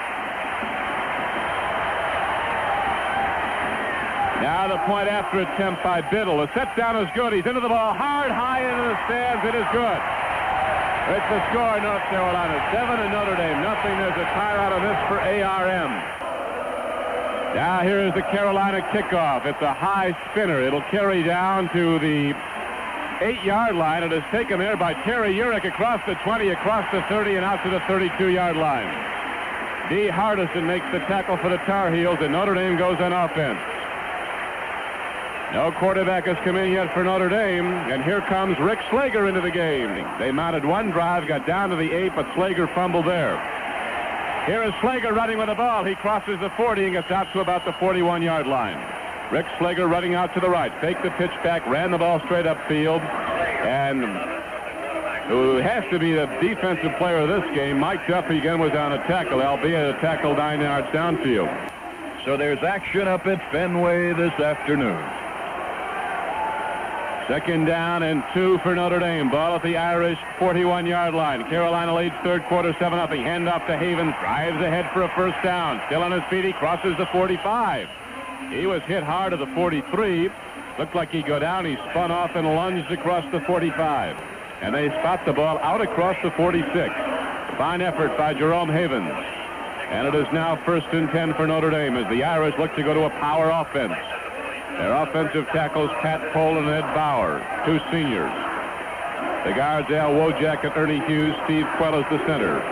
Now the point after attempt by Biddle. The set down is good. He's into the ball hard, high into the stands. It is good. It's the score, North Carolina 7 and Notre Dame nothing. There's a tire out of this for ARM. Now here is the Carolina kickoff. It's a high spinner. It'll carry down to the 8-yard line. It is taken there by Terry Urich across the 20, across the 30, and out to the 32-yard line. D. Hardison makes the tackle for the Tar Heels, and Notre Dame goes on offense. No quarterback has come in yet for Notre Dame, and here comes Rick Slager into the game. They mounted one drive, got down to the 8, but Slager fumbled there. Here is Slager running with the ball. He crosses the 40 and gets out to about the 41-yard line. Rick Slager running out to the right, faked the pitch back, ran the ball straight upfield, and who has to be the defensive player of this game, Mike Duffy again was on a tackle, albeit a tackle 9 yards downfield. So there's action up at Fenway this afternoon. Second down and 2 for Notre Dame. Ball at the Irish 41-yard line. Carolina leads third quarter 7-0. Hand off to Havens. Drives ahead for a first down. Still on his feet. He crosses the 45. He was hit hard at the 43. Looked like he'd go down. He spun off and lunged across the 45. And they spot the ball out across the 46. Fine effort by Jerome Havens. And it is now first and 10 for Notre Dame as the Irish look to go to a power offense. Their offensive tackles, Pat Poland and Ed Bauer, 2 seniors. The guards, Al Wojak and Ernie Hughes. Steve Quell is the center.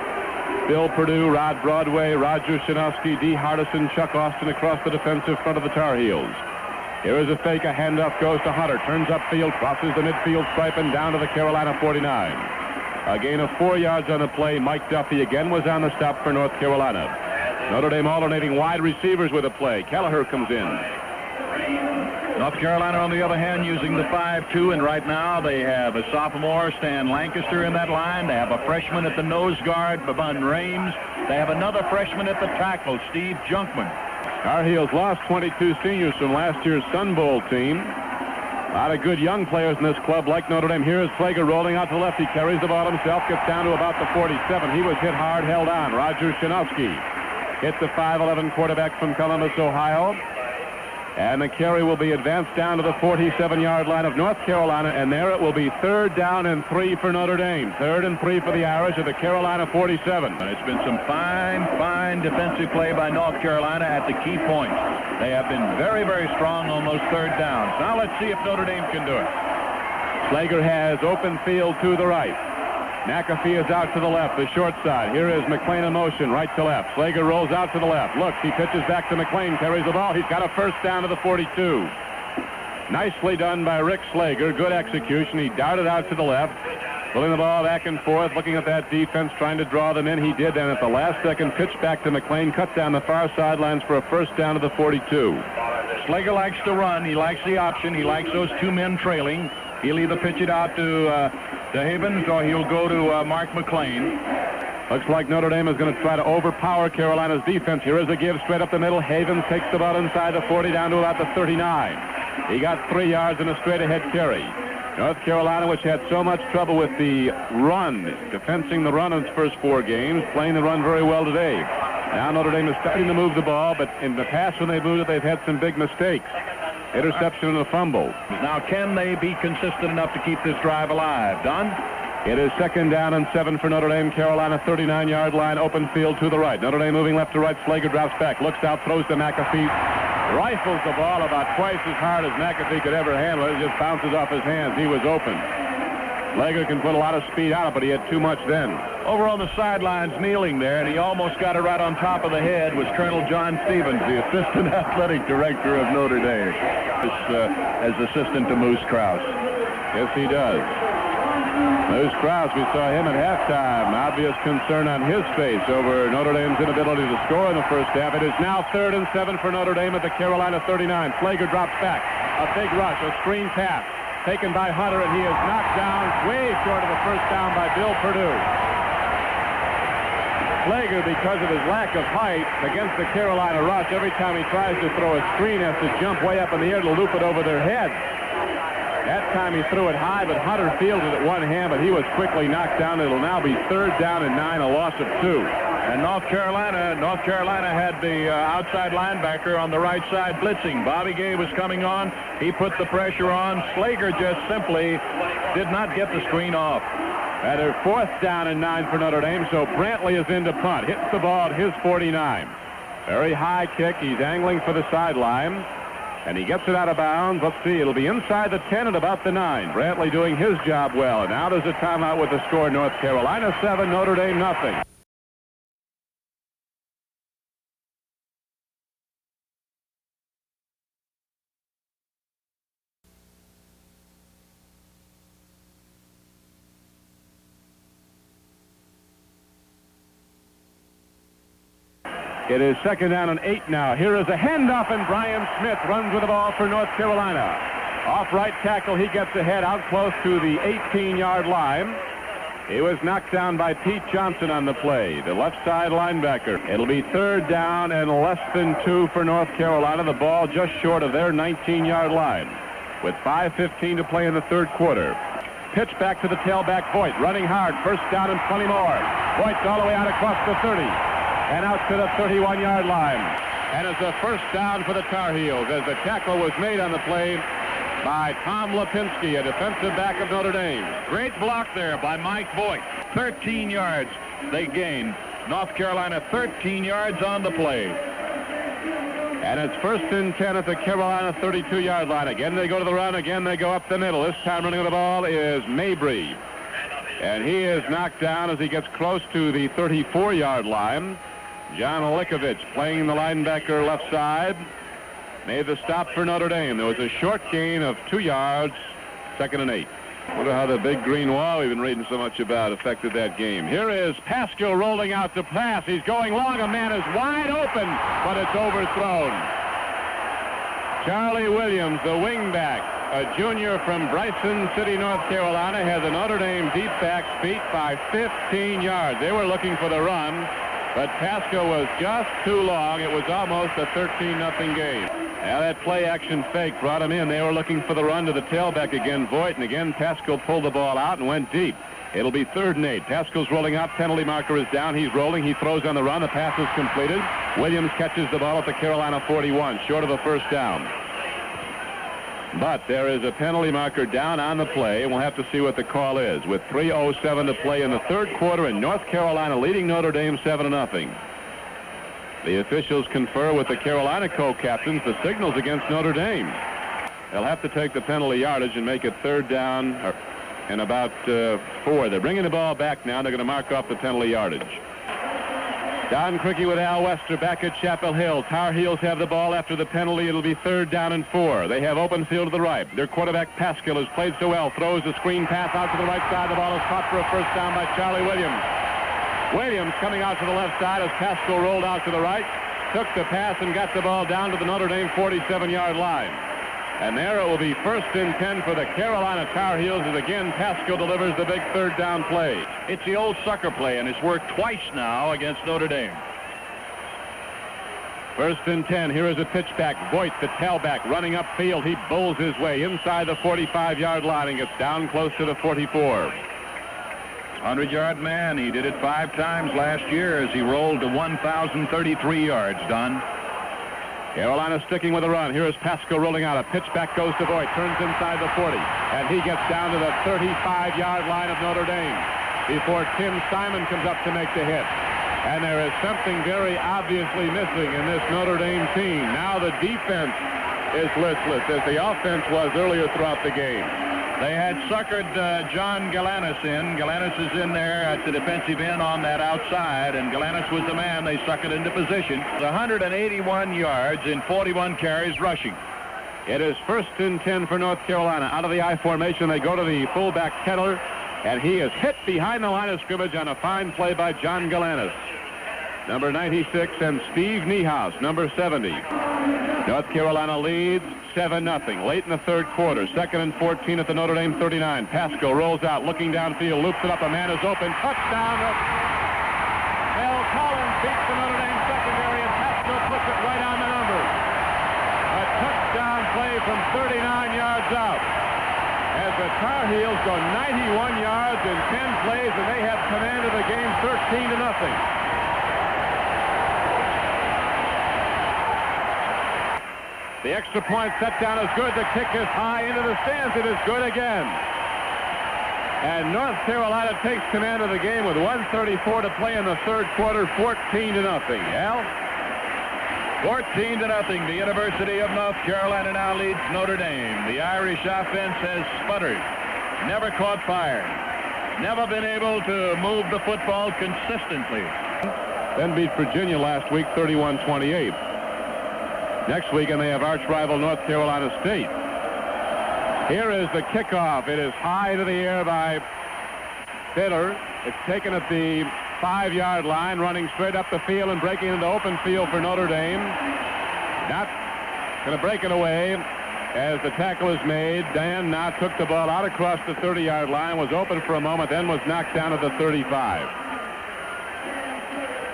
Bill Perdue, Rod Broadway, Roger Shinowski, D. Hardison, Chuck Austin across the defensive front of the Tar Heels. Here is a fake. A handoff goes to Hunter. Turns upfield, crosses the midfield stripe, and down to the Carolina 49. A gain of 4 yards on the play. Mike Duffy again was on the stop for North Carolina. Notre Dame alternating wide receivers with a play. Kelleher comes in. North Carolina, on the other hand, using the 5-2, and right now they have a sophomore, Stan Lancaster, in that line. They have a freshman at the nose guard, Bavon Rames. They have another freshman at the tackle, Steve Junkman. Tar Heels lost 22 seniors from last year's Sun Bowl team. A lot of good young players in this club like Notre Dame. Here is Slager rolling out to the left. He carries the ball himself, gets down to about the 47. He was hit hard, held on. Roger Shinowski hit the 5'11 quarterback from Columbus, Ohio. And the carry will be advanced down to the 47-yard line of North Carolina, and there it will be 3rd down and 3 for Notre Dame. 3rd and 3 for the Irish at the Carolina 47. And it's been some fine defensive play by North Carolina at the key points. They have been very, very strong on those 3rd downs. Now let's see if Notre Dame can do it. Slager has open field to the right. McAfee is out to the left, the short side. Here is McLean in motion, right to left. Slager rolls out to the left. Looks, he pitches back to McLean, carries the ball. He's got a first down to the 42. Nicely done by Rick Slager. Good execution. He darted out to the left, pulling the ball back and forth, looking at that defense, trying to draw them in. He did, and at the last second, pitched back to McLean, cut down the far sidelines for a first down to the 42. Slager likes to run. He likes the option. He likes those 2 men trailing. He'll either pitch it out to Havens or he'll go to Mark McLean. Looks like Notre Dame is going to try to overpower Carolina's defense. Here is a give straight up the middle. Havens takes the ball inside the 40 down to about the 39. He got 3 yards in a straight-ahead carry. North Carolina, which had so much trouble with the run, defending the run in its first 4 games, playing the run very well today. Now Notre Dame is starting to move the ball, but in the past when they moved it, they've had some big mistakes. Interception and a fumble. Now, can they be consistent enough to keep this drive alive? Don? It is 2nd down and 7 for Notre Dame. Carolina 39-yard line, open field to the right. Notre Dame moving left to right. Slager drops back, looks out, throws to McAfee. Rifles the ball about twice as hard as McAfee could ever handle it. It just bounces off his hands. He was open. Slager can put a lot of speed on it, but he had too much then. Over on the sidelines, kneeling there, and he almost got it right on top of the head, was Colonel John Stevens, the assistant athletic director of Notre Dame, as assistant to Moose Krause. Yes, he does. Moose Krause, we saw him at halftime. Obvious concern on his face over Notre Dame's inability to score in the first half. It is now 3rd and 7 for Notre Dame at the Carolina 39. Slager drops back. A big rush, a screen pass. Taken by Hunter, and he is knocked down way short of the first down by Bill Perdue. Slager, because of his lack of height against the Carolina rush, every time he tries to throw a screen, has to jump way up in the air to loop it over their heads. That time he threw it high, but Hunter fielded it one hand, but he was quickly knocked down. It'll now be 3rd down and 9, a loss of 2. And North Carolina had the outside linebacker on the right side blitzing. Bobby Gay was coming on. He put the pressure on. Slager just simply did not get the screen off. At a 4th down and 9 for Notre Dame, so Brantley is into punt. Hits the ball at his 49. Very high kick. He's angling for the sideline. And he gets it out of bounds. Let's see. It'll be inside the 10 at about the 9. Brantley doing his job well. And now there's a timeout with the score. North Carolina 7, Notre Dame nothing. It is 2nd down and 8 now. Here is a handoff, and Brian Smith runs with the ball for North Carolina. Off right tackle, he gets ahead out close to the 18-yard line. He was knocked down by Pete Johnson on the play, the left side linebacker. It'll be 3rd down and less than 2 for North Carolina. The ball just short of their 19-yard line with 5:15 to play in the 3rd quarter. Pitch back to the tailback, Voigt, running hard. 1st down and plenty more. Voigt's all the way out across the 30. And out to the 31-yard line. And it's a 1st down for the Tar Heels as the tackle was made on the play by Tom Lipinski, a defensive back of Notre Dame. Great block there by Mike Voigt. 13 yards they gained. North Carolina 13 yards on the play. And it's 1st and 10 at the Carolina 32-yard line. Again they go to the run. Again they go up the middle. This time running the ball is Mabry. And he is knocked down as he gets close to the 34-yard line. John Likovich playing the linebacker left side. Made the stop for Notre Dame. There was a short gain of 2 yards, 2nd and 8. Wonder how the big green wall we've been reading so much about affected that game. Here is Pascal rolling out to pass. He's going long. A man is wide open, but it's overthrown. Charlie Williams, the wingback, a junior from Bryson City, North Carolina, has a Notre Dame deep back beat by 15 yards. They were looking for the run, but Pascal was just too long. It was almost a 13-0 game. Now that play action fake brought him in. They were looking for the run to the tailback again, Voigt, and again Pascal pulled the ball out and went deep. It'll be 3rd and 8. Pascal's rolling out. Penalty marker is down. He's rolling. He throws on the run. The pass is completed. Williams catches the ball at the Carolina 41, short of the 1st down. But there is a penalty marker down on the play, and we'll have to see what the call is. With 3:07 to play in the 3rd quarter, and North Carolina leading Notre Dame 7-0. The officials confer with the Carolina co-captains the signals against Notre Dame. They'll have to take the penalty yardage and make it 3rd down and about 4. They're bringing the ball back now. They're going to mark off the penalty yardage. Don Criqui with Al Wester back at Chapel Hill. Tar Heels have the ball after the penalty. It'll be 3rd down and 4. They have open field to the right. Their quarterback Pascal has played so well. Throws a screen pass out to the right side. The ball is caught for a 1st down by Charlie Williams. Williams coming out to the left side as Pascal rolled out to the right. Took the pass and got the ball down to the Notre Dame 47-yard line. And there it will be 1st and 10 for the Carolina Tar Heels as again Pascal delivers the big 3rd down play. It's the old sucker play, and it's worked twice now against Notre Dame. 1st and 10. Here is a pitch back. Voigt, the tailback, running upfield. He bowls his way inside the 45-yard line and gets down close to the 44. 100-yard man. He did it 5 times last year as he rolled to 1,033 yards, Don. Carolina sticking with a run. Here is Pasco rolling out. A pitch back goes to Voigt. Turns inside the 40. And he gets down to the 35-yard line of Notre Dame before Tim Simon comes up to make the hit. And there is something very obviously missing in this Notre Dame team. Now the defense is listless as the offense was earlier throughout the game. They had suckered John Galanis in. Galanis is in there at the defensive end on that outside, and Galanis was the man they suckered into position. 181 yards in 41 carries rushing. It is 1st and 10 for North Carolina. Out of the I formation, they go to the fullback Kettler, and he is hit behind the line of scrimmage on a fine play by John Galanis. Number 96 and Steve Niehaus, number 70. North Carolina leads 7-0 late in the third quarter. 2nd and 14 at the Notre Dame 39. Pasco rolls out, looking downfield, loops it up. A man is open. Touchdown. Mel Collins beats the Notre Dame secondary, and Pasco puts it right on the numbers. A touchdown play from 39 yards out. As the Tar Heels go 91 yards in 10 plays, and they have command of the game 13-0. The extra point set down is good. The kick is high into the stands. It is good again. And North Carolina takes command of the game with 1:34 to play in the third quarter, 14-0. Al? 14-0. The University of North Carolina now leads Notre Dame. The Irish offense has sputtered, never caught fire, never been able to move the football consistently. Then beat Virginia last week, 31-28. Next weekend they have arch rival North Carolina State. Here is the kickoff. It is high to the air by Fiddler. It's taken at the 5-yard line, running straight up the field and breaking into open field for Notre Dame. Not going to break it away as the tackle is made. Dan now took the ball out across the 30-yard line, was open for a moment, then was knocked down at the 35.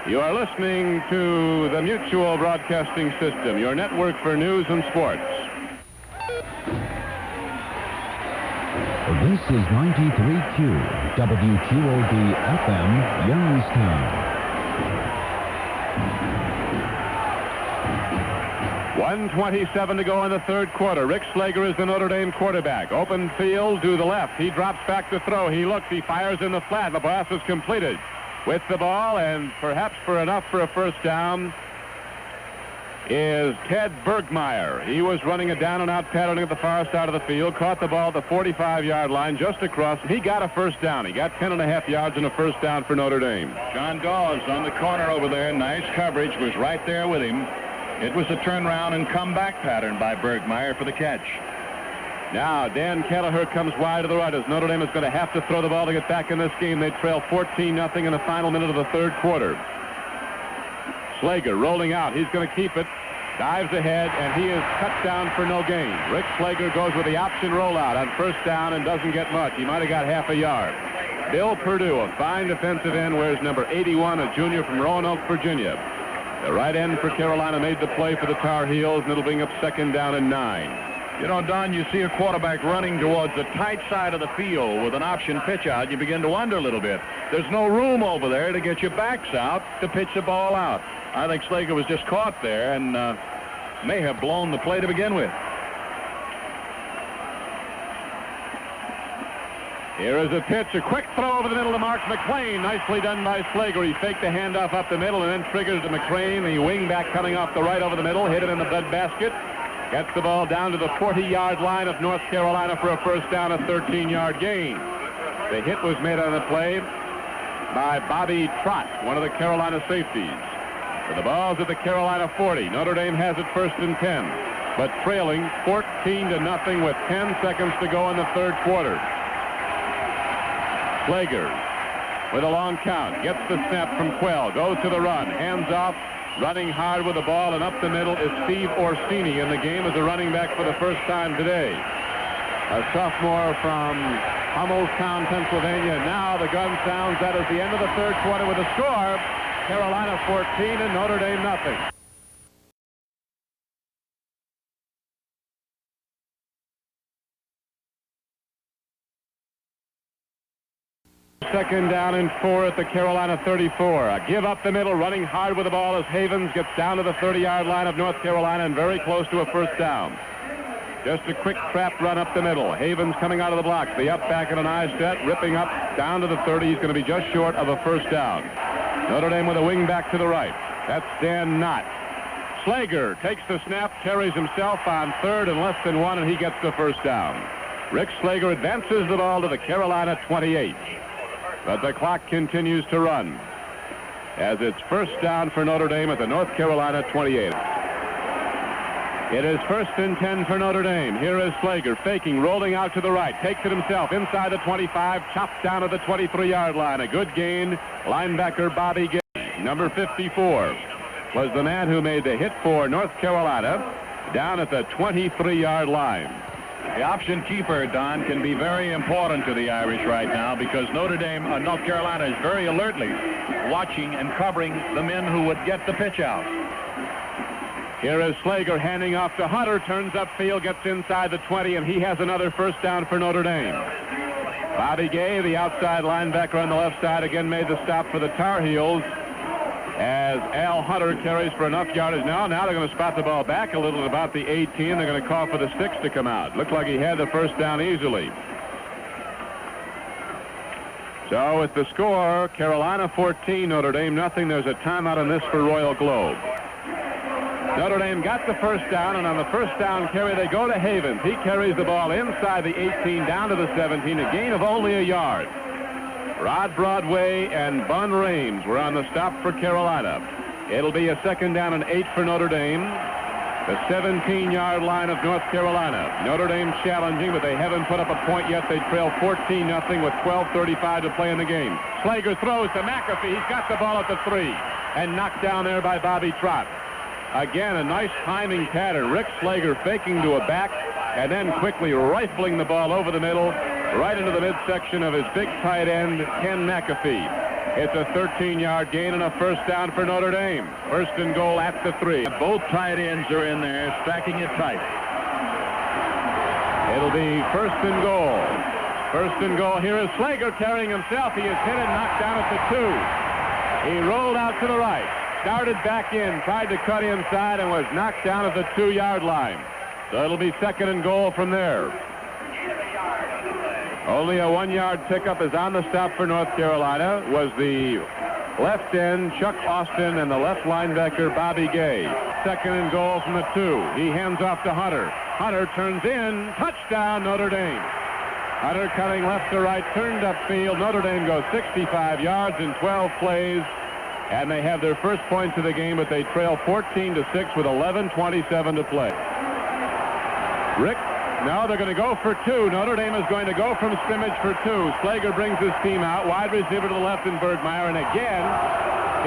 You are listening to the Mutual Broadcasting System, your network for news and sports. This is 93Q, WQOD FM, Youngstown. 1:27 to go in the third quarter. Rick Slager is the Notre Dame quarterback. Open field to the left. He drops back to throw. He looks. He fires in the flat. The pass is completed. With the ball, and perhaps for enough for a first down, is Ted Bergmeyer. He was running a down-and-out pattern at the far side of the field, caught the ball at the 45-yard line just across. He got a first down. He got 10.5 yards and a first down for Notre Dame. John Dawes on the corner over there. Nice coverage, was right there with him. It was a turnaround and comeback pattern by Bergmeyer for the catch. Now, Dan Kelleher comes wide to the right as Notre Dame is going to have to throw the ball to get back in this game. They trail 14-0 in the final minute of the third quarter. Slager rolling out. He's going to keep it. Dives ahead, and he is cut down for no gain. Rick Slager goes with the option rollout on first down and doesn't get much. He might have got half a yard. Bill Perdue, a fine defensive end, wears number 81, a junior from Roanoke, Virginia. The right end for Carolina made the play for the Tar Heels, and it'll bring up 2nd down and 9. You know, Don, you see a quarterback running towards the tight side of the field with an option pitch out. You begin to wonder a little bit. There's no room over there to get your backs out to pitch the ball out. I think Slager was just caught there and may have blown the play to begin with. Here is a pitch, a quick throw over the middle to Mark McClain. Nicely done by Slager. He faked the handoff up the middle and then triggers to McClain. The wingback coming off the right over the middle, hit it in the breadbasket. Gets the ball down to the 40-yard line of North Carolina for a first down, a 13-yard gain. The hit was made on the play by Bobby Trott, one of the Carolina safeties. So the ball's at the Carolina 40. Notre Dame has it 1st and 10, but trailing 14-0 with 10 seconds to go in the third quarter. Slager with a long count, gets the snap from Quell, goes to the run, hands off, running hard with the ball, and up the middle is Steve Orsini in the game as a running back for the first time today. A sophomore from Hummelstown, Pennsylvania. Now the gun sounds. That is the end of the third quarter with a score. Carolina 14 and Notre Dame nothing. Second down and 4 at the Carolina 34. A give up the middle, running hard with the ball as Havens gets down to the 30-yard line of North Carolina and very close to a first down. Just a quick trap run up the middle. Havens coming out of the blocks. The up back in an eye set, ripping up down to the 30. He's going to be just short of a first down. Notre Dame with a wing back to the right. That's Dan Knott. Slager takes the snap, carries himself on third and less than 1, and he gets the first down. Rick Slager advances the ball to the Carolina 28. But the clock continues to run as it's first down for Notre Dame at the North Carolina 28. It is first and 10 for Notre Dame. Here is Slager faking, rolling out to the right, takes it himself inside the 25, chopped down to the 23-yard line. A good gain. Linebacker Bobby Gay, number 54, was the man who made the hit for North Carolina down at the 23-yard line. The option keeper, Don, can be very important to the Irish right now because North Carolina is very alertly watching and covering the men who would get the pitch out. Here is Slager handing off to Hunter, turns upfield, gets inside the 20, and he has another first down for Notre Dame. Bobby Gay, the outside linebacker on the left side, again made the stop for the Tar Heels as Al Hunter carries for enough yardage now. Now they're going to spot the ball back a little at about the 18. They're going to call for the sticks to come out. Looked like he had the first down easily. So with the score, Carolina 14, Notre Dame nothing. There's a timeout on this for Royal Globe. Notre Dame got the first down, and on the first down carry, they go to Havens. He carries the ball inside the 18 down to the 17, a gain of only a yard. Rod Broadway and Bun Rames were on the stop for Carolina. It'll be a second down and 8 for Notre Dame. The 17-yard line of North Carolina. Notre Dame challenging, but they haven't put up a point yet. They trail 14-0 with 12:35 to play in the game. Slager throws to McAfee. He's got the ball at the 3 and knocked down there by Bobby Trott. Again, a nice timing pattern. Rick Slager faking to a back and then quickly rifling the ball over the middle right into the midsection of his big tight end, Ken McAfee. It's a 13-yard gain and a first down for Notre Dame. First and goal at the 3. Both tight ends are in there, stacking it tight. It'll be first and goal. First and goal. Here is Slager carrying himself. He is hit and knocked down at the 2. He rolled out to the right, started back in, tried to cut inside, and was knocked down at the 2-yard line. So it'll be second and goal from there. Only a 1-yard pickup is on the stop for North Carolina. Was the left end, Chuck Austin, and the left linebacker, Bobby Gay. Second and goal from the 2. He hands off to Hunter. Hunter turns in. Touchdown, Notre Dame. Hunter cutting left to right, turned upfield. Notre Dame goes 65 yards in 12 plays, and they have their first points of the game, but they trail 14-6 with 11:27 to play. Rick, no, they're going to go for 2. Notre Dame is going to go from scrimmage for 2. Slager brings his team out. Wide receiver to the left in Bergmeyer, and again,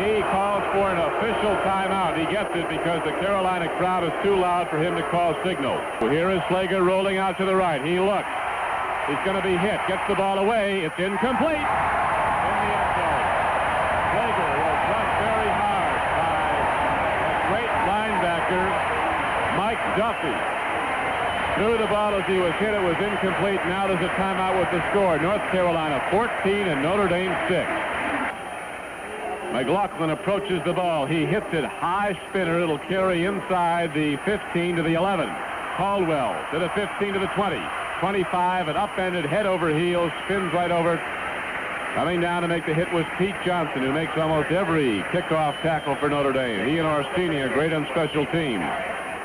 he calls for an official timeout. He gets it because the Carolina crowd is too loud for him to call signal. Here is Slager rolling out to the right. He looks. He's going to be hit. Gets the ball away. It's incomplete. In the end zone. Slager was rushed very hard by a great linebacker, Mike Duffy. Threw the ball as he was hit. It was incomplete. Now there's a timeout with the score. North Carolina 14 and Notre Dame 6. McLaughlin approaches the ball. He hits it high spinner. It'll carry inside the 15 to the 11. Caldwell to the 15 to the 20. 25, an upended head over heels, spins right over. Coming down to make the hit was Pete Johnson, who makes almost every kickoff tackle for Notre Dame. He and Orsini are great on special teams.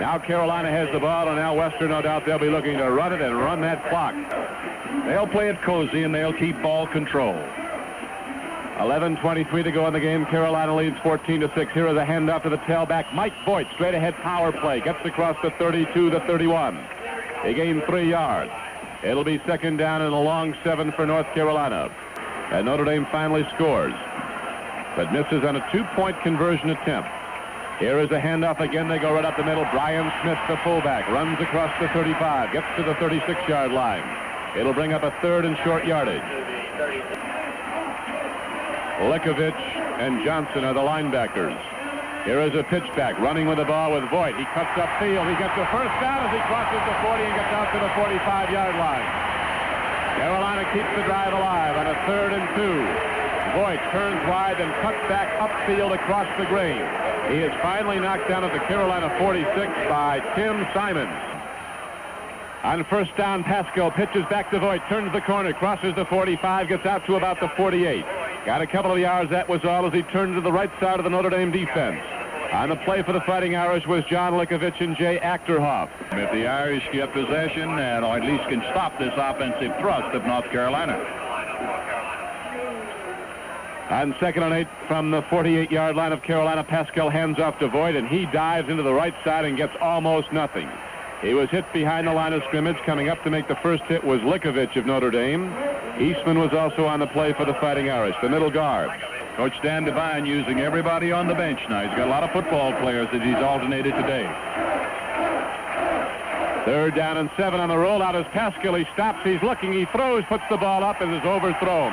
Now Carolina has the ball, and now Western, no doubt, they'll be looking to run it and run that clock. They'll play it cozy, and they'll keep ball control. 11:23 to go in the game. Carolina leads 14-6. Here is a handoff to the tailback, Mike Voigt. Straight ahead power play. Gets across the 32, the 31. He gained 3 yards. It'll be second down and a long 7 for North Carolina. And Notre Dame finally scores, but misses on a 2-point conversion attempt. Here is a handoff again. They go right up the middle. Brian Smith, the fullback, runs across the 35, gets to the 36-yard line. It'll bring up a third and short yardage. Lekovich and Johnson are the linebackers. Here is a pitchback, running with the ball with Voigt. He cuts upfield. He gets the first down as he crosses the 40 and gets out to the 45-yard line. Carolina keeps the drive alive on a 3rd and 2. Voigt turns wide and cuts back upfield across the green. He is finally knocked down at the Carolina 46 by Tim Simon. On first down, Pascal pitches back to Voigt, turns the corner, crosses the 45, gets out to about the 48. Got a couple of yards, that was all, as he turned to the right side of the Notre Dame defense. On the play for the Fighting Irish was John Likovich and Jay Achterhoff. If the Irish get possession, and or at least can stop this offensive thrust of North Carolina. On 2nd and 8 from the 48-yard line of Carolina, Pascal hands off to Voigt, and he dives into the right side and gets almost nothing. He was hit behind the line of scrimmage. Coming up to make the first hit was Likovich of Notre Dame. Eastman was also on the play for the Fighting Irish, the middle guard. Coach Dan Devine using everybody on the bench now. He's got a lot of football players that he's alternated today. 3rd down and 7 on the rollout as Pascal. He stops, he's looking, he throws, puts the ball up, and is overthrown.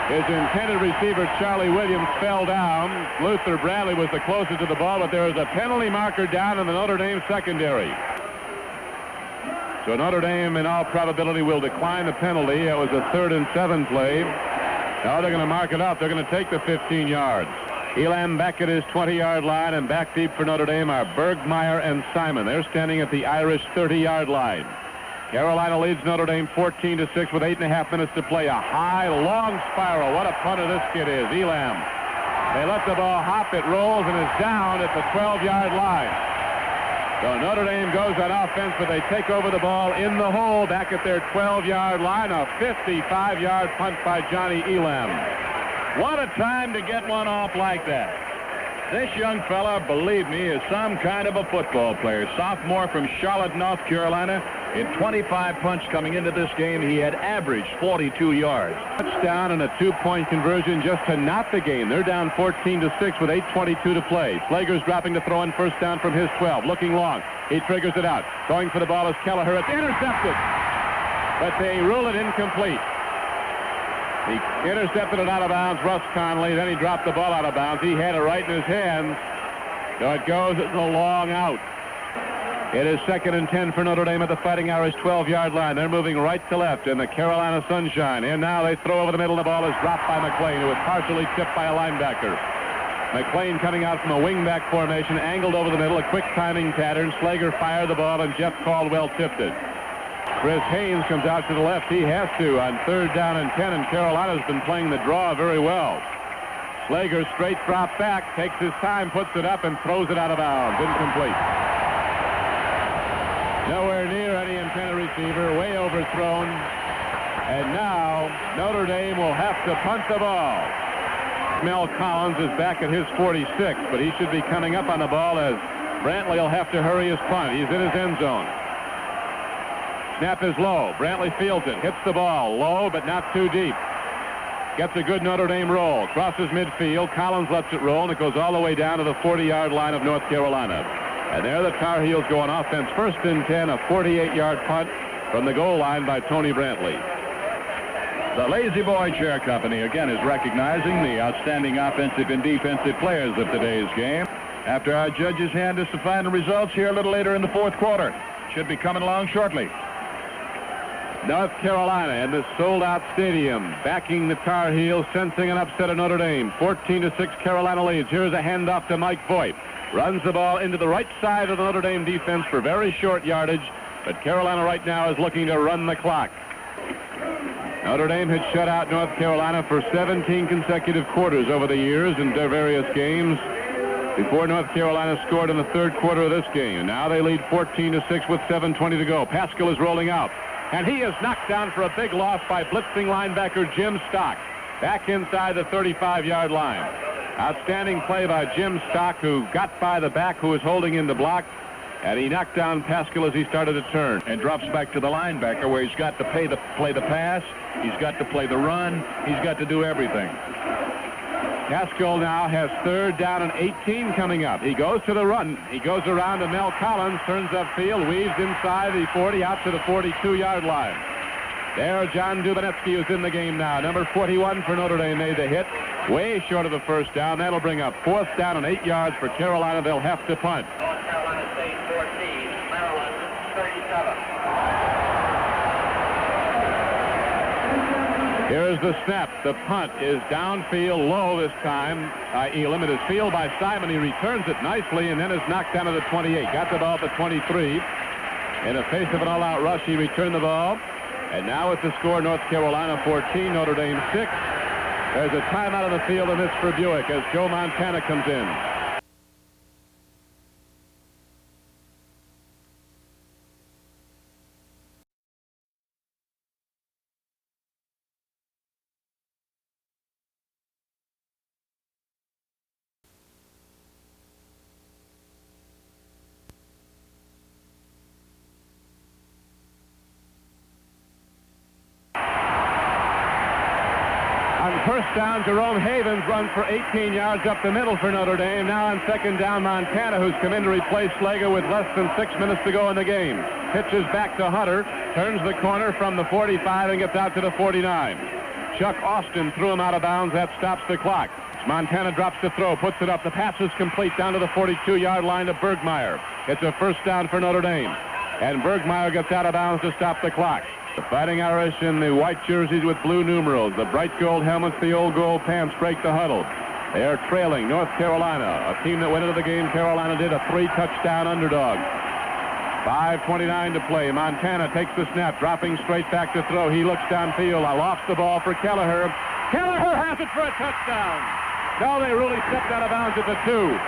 His intended receiver, Charlie Williams, fell down. Luther Bradley was the closest to the ball, but there is a penalty marker down in the Notre Dame secondary. So Notre Dame, in all probability, will decline the penalty. It was a 3rd and 7 play. Now they're going to mark it up. They're going to take the 15 yards. Elam back at his 20-yard line, and back deep for Notre Dame are Bergmeyer and Simon. They're standing at the Irish 30-yard line. Carolina leads Notre Dame 14-6 with 8.5 minutes to play. A high, long spiral. What a punter this kid is, Elam. They let the ball hop. It rolls and is down at the 12-yard line. So Notre Dame goes on offense, but they take over the ball in the hole back at their 12-yard line. A 55-yard punt by Johnny Elam. What a time to get one off like that. This young fella, believe me, is some kind of a football player. Sophomore from Charlotte, North Carolina. In 25 punts coming into this game, he had averaged 42 yards. Touchdown and a 2-point conversion just to knot the game. They're down 14-6 with 8:22 to play. Slager's dropping to throw in first down from his 12. Looking long. He triggers it out. Going for the ball is Kelleher. It's intercepted. But they rule it incomplete. He intercepted it out of bounds, Russ Conley. Then he dropped the ball out of bounds. He had it right in his hands. So it goes as a long out. It is 2nd and 10 for Notre Dame at the Fighting Irish 12-yard line. They're moving right to left in the Carolina sunshine. And now they throw over the middle. The ball is dropped by McLean, who was partially tipped by a linebacker. McLean coming out from a wingback formation, angled over the middle, a quick timing pattern. Slager fired the ball, and Jeff Caldwell tipped it. Chris Haynes comes out to the left. He has to on 3rd down and 10, and Carolina's been playing the draw very well. Slager straight drop back, takes his time, puts it up, and throws it out of bounds. Incomplete. Nowhere near any intended receiver, way overthrown. And now Notre Dame will have to punt the ball. Mel Collins is back at his 46, but he should be coming up on the ball as Brantley will have to hurry his punt. He's in his end zone. Snap is low. Brantley fields it, hits the ball low but not too deep. Gets a good Notre Dame roll. Crosses midfield. Collins lets it roll, and it goes all the way down to the 40-yard line of North Carolina. And there the Tar Heels go on offense. 1st and 10, a 48-yard punt from the goal line by Tony Brantley. The Lazy Boy Chair Company, again, is recognizing the outstanding offensive and defensive players of today's game. After our judges hand us the final results here a little later in the 4th quarter. Should be coming along shortly. North Carolina in this sold-out stadium, backing the Tar Heels, sensing an upset of Notre Dame. 14-6 Carolina leads. Here's a handoff to Mike Voigt. Runs the ball into the right side of the Notre Dame defense for very short yardage, but Carolina right now is looking to run the clock. Notre Dame had shut out North Carolina for 17 consecutive quarters over the years in their various games before North Carolina scored in the 3rd quarter of this game. And now they lead 14-6 with 7:20 to go. Pascal is rolling out, and he is knocked down for a big loss by blitzing linebacker Jim Stock, back inside the 35-yard line. Outstanding play by Jim Stock, who got by the back who was holding in the block, and he knocked down Pascal as he started to turn. And drops back to the linebacker where he's got to play the pass, he's got to play the run, he's got to do everything. Pascal now has 3rd down and 18 coming up. He goes to the run. He goes around to Mel Collins, turns upfield, weaves inside the 40 out to the 42-yard line. There, John Dubanetsky, who's in the game now. Number 41 for Notre Dame made the hit. Way short of the first down. That'll bring up 4th down and 8 yards for Carolina. They'll have to punt. North Carolina State 14, Maryland 37. Here's the snap. The punt is downfield low this time. He limited his field by Simon. He returns it nicely and then is knocked down to the 28. Got the ball at the 23. In the face of an all-out rush, he returned the ball. And now with the score, North Carolina 14, Notre Dame 6. There's a timeout on the field, and it's for Buick as Joe Montana comes in. First down, Jerome Havens runs for 18 yards up the middle for Notre Dame. Now on second down, Montana, who's come in to replace Slager with less than 6 minutes to go in the game. Pitches back to Hunter, turns the corner from the 45 and gets out to the 49. Chuck Austin threw him out of bounds. That stops the clock. Montana drops the throw, puts it up. The pass is complete down to the 42-yard line to Bergmeyer. It's a first down for Notre Dame. And Bergmeyer gets out of bounds to stop the clock. The Fighting Irish in the white jerseys with blue numerals, the bright gold helmets, the old gold pants break the huddle. They are trailing North Carolina, a team that went into the game. Carolina did a 3-touchdown underdog. 5:29 to play. Montana takes the snap, dropping straight back to throw. He looks downfield. Lost the ball for Kelleher. Kelleher has it for a touchdown. No, they really stepped out of bounds at the 2.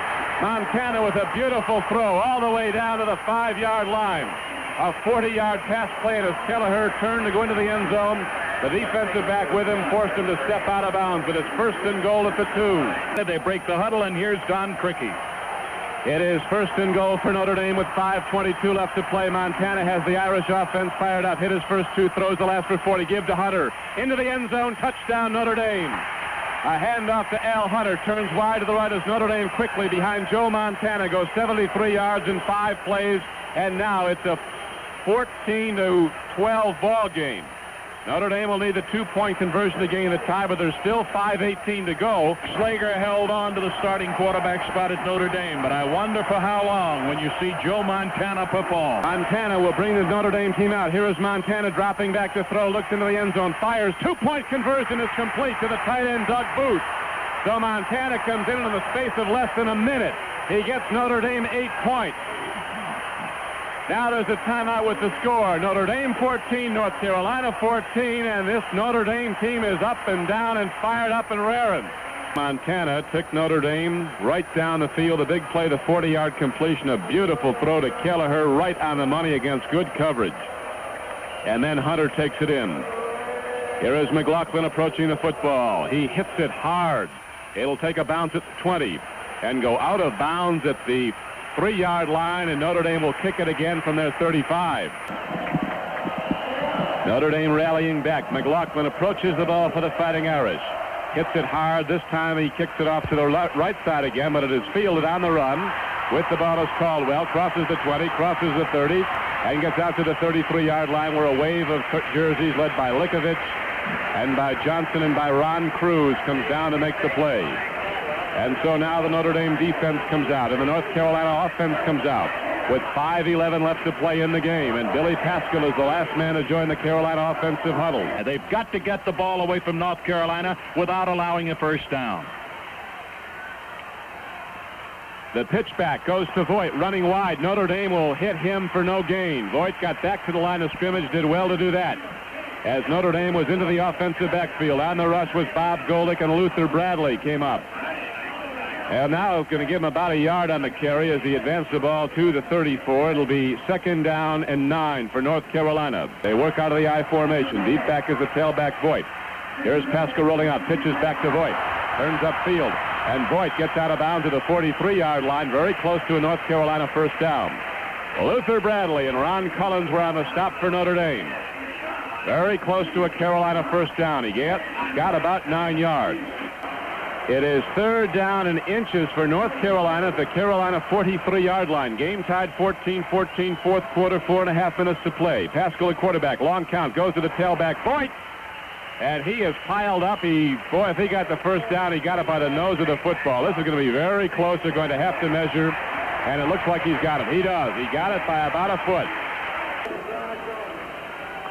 Montana with a beautiful throw all the way down to the 5-yard line. A 40-yard pass play, and as Kelleher turned to go into the end zone, the defensive back with him forced him to step out of bounds, but it's first and goal at the 2. They break the huddle, and here's Don Crickey. It is first and goal for Notre Dame with 5:22 left to play. Montana has the Irish offense fired up. Hit his first 2 throws, the last for 40. Give to Hunter. Into the end zone. Touchdown, Notre Dame. A handoff to Al Hunter. Turns wide to the right as Notre Dame quickly behind Joe Montana. Goes 73 yards in 5 plays, and now it's a 14-12 ball game. Notre Dame will need the 2-point conversion to gain the tie, but there's still 5:18 to go. Slager held on to the starting quarterback spot at Notre Dame, but I wonder for how long when you see Joe Montana perform. Montana will bring the Notre Dame team out. Here is Montana dropping back to throw, looks into the end zone, fires. 2-point conversion is complete to the tight end, Doug Booth. So Montana comes in the space of less than a minute. He gets Notre Dame 8 points. Now there's a timeout with the score. Notre Dame 14, North Carolina 14, and this Notre Dame team is up and down and fired up and raring. Montana took Notre Dame right down the field. A big play, the 40-yard completion, a beautiful throw to Kelleher right on the money against good coverage. And then Hunter takes it in. Here is McLaughlin approaching the football. He hits it hard. It'll take a bounce at the 20 and go out of bounds at the 3-yard line, and Notre Dame will kick it again from their 35. Notre Dame rallying back. McLaughlin approaches the ball for the Fighting Irish. Hits it hard. This time he kicks it off to the right side again, but it is fielded on the run. With the ball is Caldwell. Crosses the 20, crosses the 30, and gets out to the 33-yard line where a wave of jerseys led by Likovich and by Johnson and by Ron Cruz comes down to make the play. And so now the Notre Dame defense comes out, and the North Carolina offense comes out with 5:11 left to play in the game. And Billy Pascal is the last man to join the Carolina offensive huddle. And they've got to get the ball away from North Carolina without allowing a first down. The pitch back goes to Voigt, running wide. Notre Dame will hit him for no gain. Voigt got back to the line of scrimmage, did well to do that. As Notre Dame was into the offensive backfield. On the rush was Bob Goldick, and Luther Bradley came up. And now it's going to give him about a yard on the carry as he advanced the ball to the 34. It'll be 2nd down and 9 for North Carolina. They work out of the I formation. Deep back is the tailback Voigt. Here's Pascal rolling out. Pitches back to Voigt. Turns upfield. And Voigt gets out of bounds at the 43-yard line, very close to a North Carolina first down. Luther Bradley and Ron Collins were on the stop for Notre Dame. Very close to a Carolina first down. He got about 9 yards. It is 3rd down and inches for North Carolina at the Carolina 43-yard line. Game tied 14-14, 4th quarter, 4.5 minutes to play. Pascal at quarterback, long count, goes to the tailback, Voigt, and he is piled up. If he got the first down, he got it by the nose of the football. This is going to be very close. They're going to have to measure, and it looks like he's got it. He does. He got it by about a foot.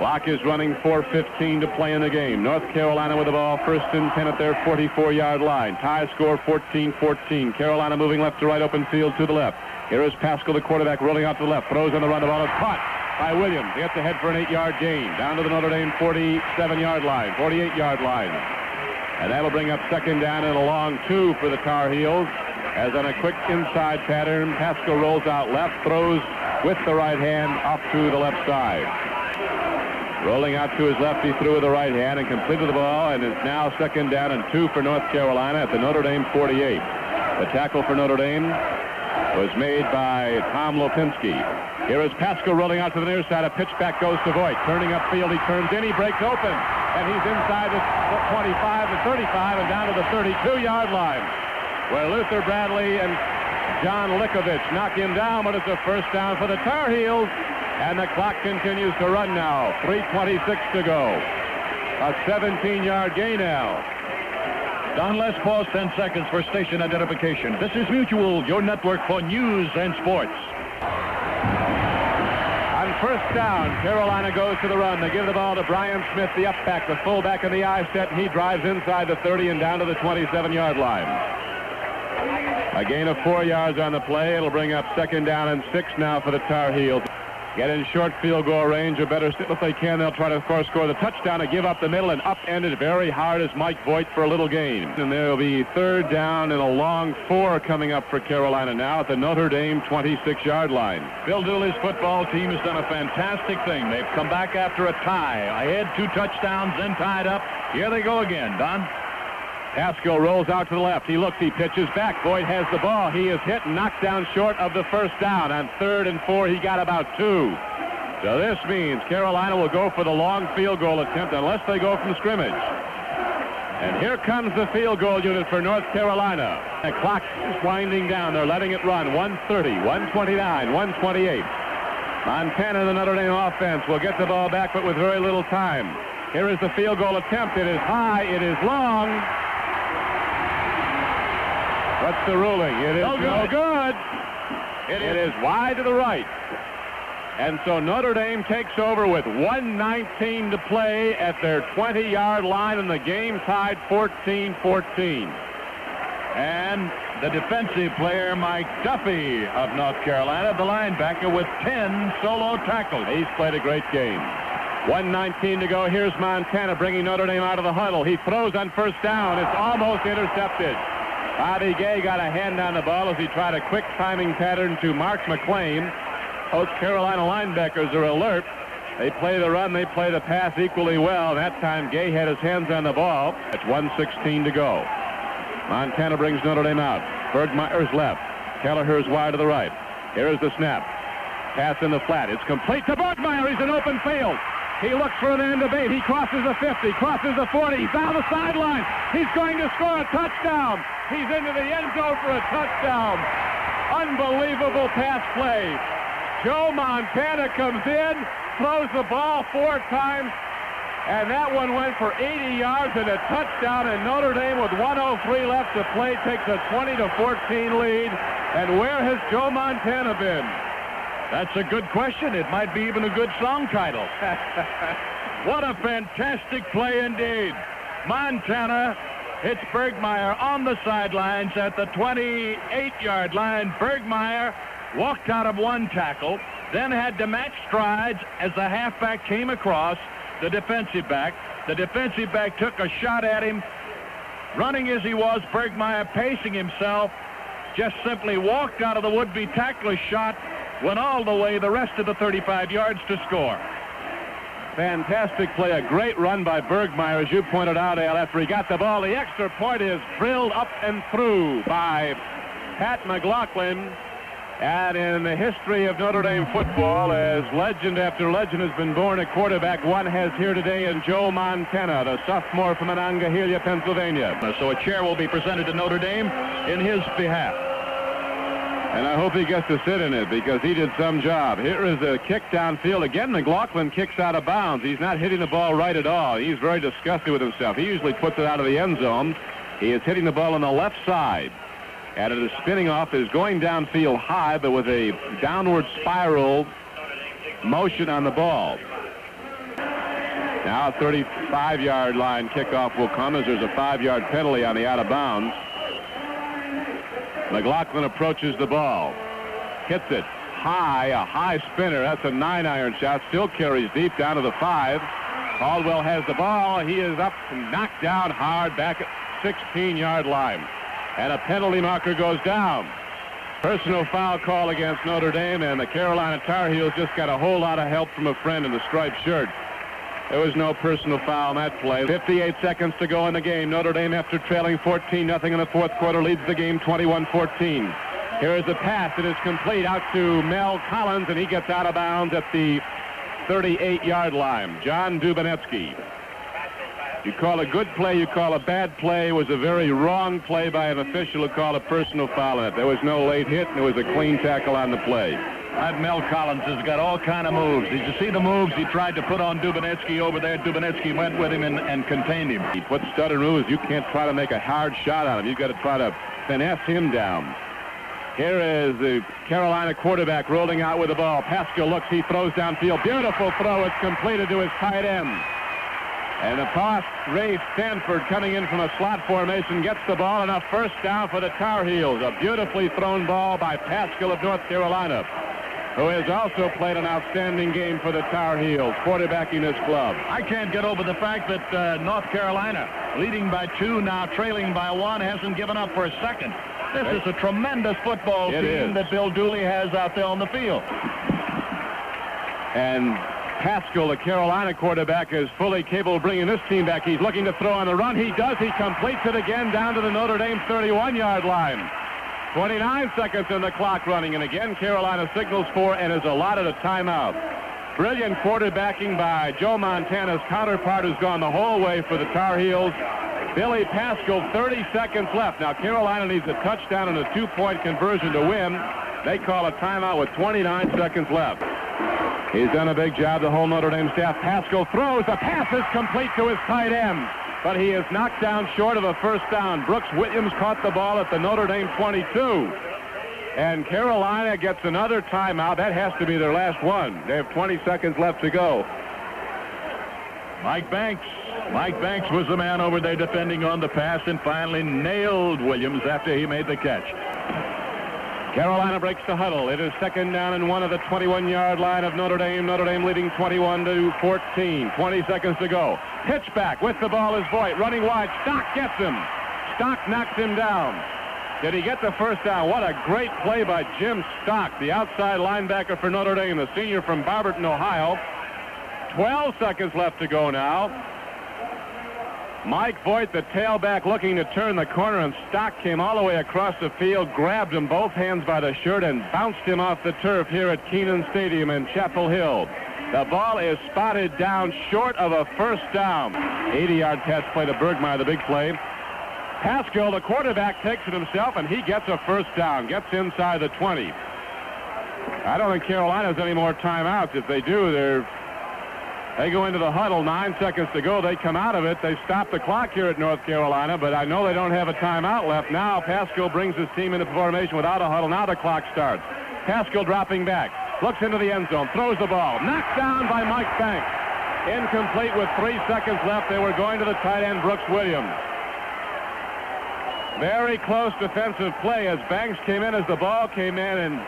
Clock is running, 4:15 to play in the game. North Carolina with the ball, first and 10 at their 44-yard line. Tie score 14-14. Carolina moving left to right, open field to the left. Here is Pascal, the quarterback, rolling out to the left. Throws on the run. The ball is caught by Williams. He gets ahead for an 8-yard gain. Down to the Notre Dame 47-yard line, 48-yard line. And that'll bring up second down and a long 2 for the Tar Heels. As on a quick inside pattern, Pascal rolls out left, throws with the right hand off to the left side. Rolling out to his left, he threw with the right hand and completed the ball, and is now second down and 2 for North Carolina at the Notre Dame 48. The tackle for Notre Dame was made by Tom Lopinski. Here is Pascal rolling out to the near side. A pitch back goes to Voigt. Turning upfield, he turns in, he breaks open, and he's inside the 25, the 35, and down to the 32-yard line, where Luther Bradley and John Likovich knock him down, but it's a first down for the Tar Heels, and the clock continues to run now. 3:26 to go. A 17-yard gain now. Don, let's pause 10 seconds for station identification. This is Mutual, your network for news and sports. On first down, Carolina goes to the run. They give the ball to Brian Smith, the up back, the fullback in the I set, and he drives inside the 30 and down to the 27-yard line. A gain of 4 yards on the play. It'll bring up second down and 6 now for the Tar Heels. Get in short field goal range, or better still, if they can, they'll try to, of course, score the touchdown and give up the middle and upend it very hard as Mike Voigt for a little gain. And there will be third down and a long 4 coming up for Carolina now at the Notre Dame 26-yard line. Bill Dooley's football team has done a fantastic thing. They've come back after a tie. Ahead 2 touchdowns, then tied up. Here they go again, Don. Pascal rolls out to the left. He looks, he pitches back. Voigt has the ball. He is hit and knocked down short of the first down. On 3rd and 4, he got about 2. So this means Carolina will go for the long field goal attempt unless they go from scrimmage. And here comes the field goal unit for North Carolina. The clock is winding down. They're letting it run. 1:30, 1:29, 1:28. Montana, the Notre Dame offense, will get the ball back, but with very little time. Here is the field goal attempt. It is high. It is long. What's the ruling? It is no good. It is wide to the right. And so Notre Dame takes over with 1:19 to play at their 20-yard line, and the game tied 14-14. And the defensive player, Mike Duffy of North Carolina, the linebacker, with 10 solo tackles. He's played a great game. 1:19 to go. Here's Montana bringing Notre Dame out of the huddle. He throws on first down. It's almost intercepted. Bobby Gay got a hand on the ball as he tried a quick timing pattern to Mark McClain. Both Carolina linebackers are alert. They play the run, they play the pass equally well. That time Gay had his hands on the ball. It's 1:16 to go. Montana brings Notre Dame out. Bergmeier's left. Kelleher's wide to the right. Here is the snap. Pass in the flat. It's complete to Bergmeier. He's in open field. He looks for an end of 8. He crosses the 50, crosses the 40. He's down the sideline. He's going to score a touchdown. He's into the end zone for a touchdown. Unbelievable pass play. Joe Montana comes in, throws the ball 4 times, and that one went for 80 yards and a touchdown, and Notre Dame with 1:03 left to play takes a 20-14 lead. And where has Joe Montana been? That's a good question. It might be even a good song title. What a fantastic play indeed. Montana hits Bergmeier on the sidelines at the 28-yard line. Bergmeier walked out of 1 tackle, then had to match strides as the halfback came across the defensive back. The defensive back took a shot at him. Running as he was, Bergmeier pacing himself, just simply walked out of the would-be tackler's shot, went all the way the rest of the 35 yards to score. Fantastic play, a great run by Bergmeier, as you pointed out, Al, after he got the ball. The extra point is drilled up and through by Pat McLaughlin. And in the history of Notre Dame football, as legend after legend has been born at quarterback, one has here today in Joe Montana, the sophomore from Monongahela, Pennsylvania. So a chair will be presented to Notre Dame in his behalf. And I hope he gets to sit in it because he did some job. Here is a kick downfield. Again, McLaughlin kicks out of bounds. He's not hitting the ball right at all. He's very disgusted with himself. He usually puts it out of the end zone. He is hitting the ball on the left side. And it is spinning off. It is going downfield high, but with a downward spiral motion on the ball. Now a 35-yard line kickoff will come as there's a 5-yard penalty on the out of bounds. McLaughlin approaches the ball. Hits it high, a high spinner. That's a 9-iron shot. Still carries deep down to the 5. Caldwell has the ball. He is up and knocked down hard back at 16-yard line. And a penalty marker goes down. Personal foul call against Notre Dame, and the Carolina Tar Heels just got a whole lot of help from a friend in the striped shirt. There was no personal foul on that play. 58 seconds to go in the game. Notre Dame, after trailing 14-0 in the fourth quarter, leads the game 21-14. Here is the pass. It is complete out to Mel Collins, and he gets out of bounds at the 38-yard line. John Dubinetsky. You call a good play, you call a bad play. It was a very wrong play by an official who called a personal foul on it. There was no late hit, and it was a clean tackle on the play. That Mel Collins has got all kind of moves. Did you see the moves he tried to put on Dubinetsky over there? Dubinetsky went with him and contained him. He puts stud and moves. You can't try to make a hard shot on him. You've got to try to finesse him down. Here is the Carolina quarterback rolling out with the ball. Pascal looks, he throws downfield. Beautiful throw. It's completed to his tight end. And the toss, Ray Stanford, coming in from a slot formation, gets the ball, and a first down for the Tar Heels. A beautifully thrown ball by Pascal of North Carolina, who has also played an outstanding game for the Tar Heels, quarterbacking this club. I can't get over the fact that North Carolina, leading by 2, now trailing by 1, hasn't given up for a second. This is a tremendous football team that Bill Dooley has out there on the field. And Pascal, the Carolina quarterback, is fully capable of bringing this team back. He's looking to throw on the run. He does. He completes it again down to the Notre Dame 31-yard line. 29 seconds in the clock running, and again Carolina signals for and is allotted a timeout. Brilliant quarterbacking by Joe Montana's counterpart, who's gone the whole way for the Tar Heels. Billy Pascal, 30 seconds left. Now Carolina needs a touchdown and a 2-point conversion to win. They call a timeout with 29 seconds left. He's done a big job, the whole Notre Dame staff. Pascal throws. The pass is complete to his tight end, but he is knocked down short of a first down. Brooks Williams caught the ball at the Notre Dame 22. And Carolina gets another timeout. That has to be their last one. They have 20 seconds left to go. Mike Banks was the man over there defending on the pass and finally nailed Williams after he made the catch. Carolina breaks the huddle. It is second down and 1 at the 21-yard line of Notre Dame. Notre Dame leading 21-14. 20 seconds to go. Pitch back with the ball is Voigt. Running wide. Stock gets him. Stock knocks him down. Did he get the first down? What a great play by Jim Stock, the outside linebacker for Notre Dame, the senior from Barberton, Ohio. 12 seconds left to go now. Mike Voigt, the tailback, looking to turn the corner, and Stock came all the way across the field, grabbed him both hands by the shirt, and bounced him off the turf here at Keenan Stadium in Chapel Hill. The ball is spotted down short of a first down. 80-yard pass play to Bergmeyer, the big play. Pascal, the quarterback, takes it himself, and he gets a first down, gets inside the 20. I don't think Carolina has any more timeouts. If they do, they go into the huddle. 9 seconds to go. They come out of it. They stop the clock here at North Carolina, but I know they don't have a timeout left. Now Pascal brings his team into formation without a huddle. Now the clock starts. Pascal dropping back. Looks into the end zone. Throws the ball. Knocked down by Mike Banks. Incomplete with 3 seconds left. They were going to the tight end, Brooks Williams. Very close defensive play as Banks came in, as the ball came in, and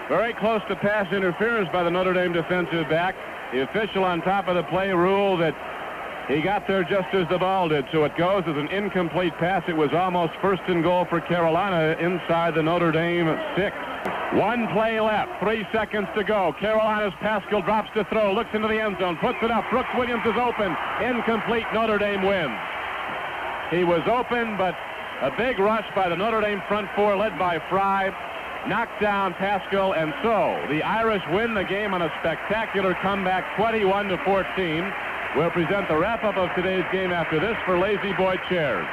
very close to pass interference by the Notre Dame defensive back. The official on top of the play ruled that he got there just as the ball did, so it goes as an incomplete pass. It was almost first and goal for Carolina inside the Notre Dame 6. 1 play left, 3 seconds to go. Carolina's Pascal drops to throw, looks into the end zone, puts it up. Brooks Williams is open. Incomplete. Notre Dame wins. He was open, but a big rush by the Notre Dame front four led by Fry knocked down Pascal, and so the Irish win the game on a spectacular comeback, 21-14. We'll present the wrap-up of today's game after this for Lazy Boy Chairs.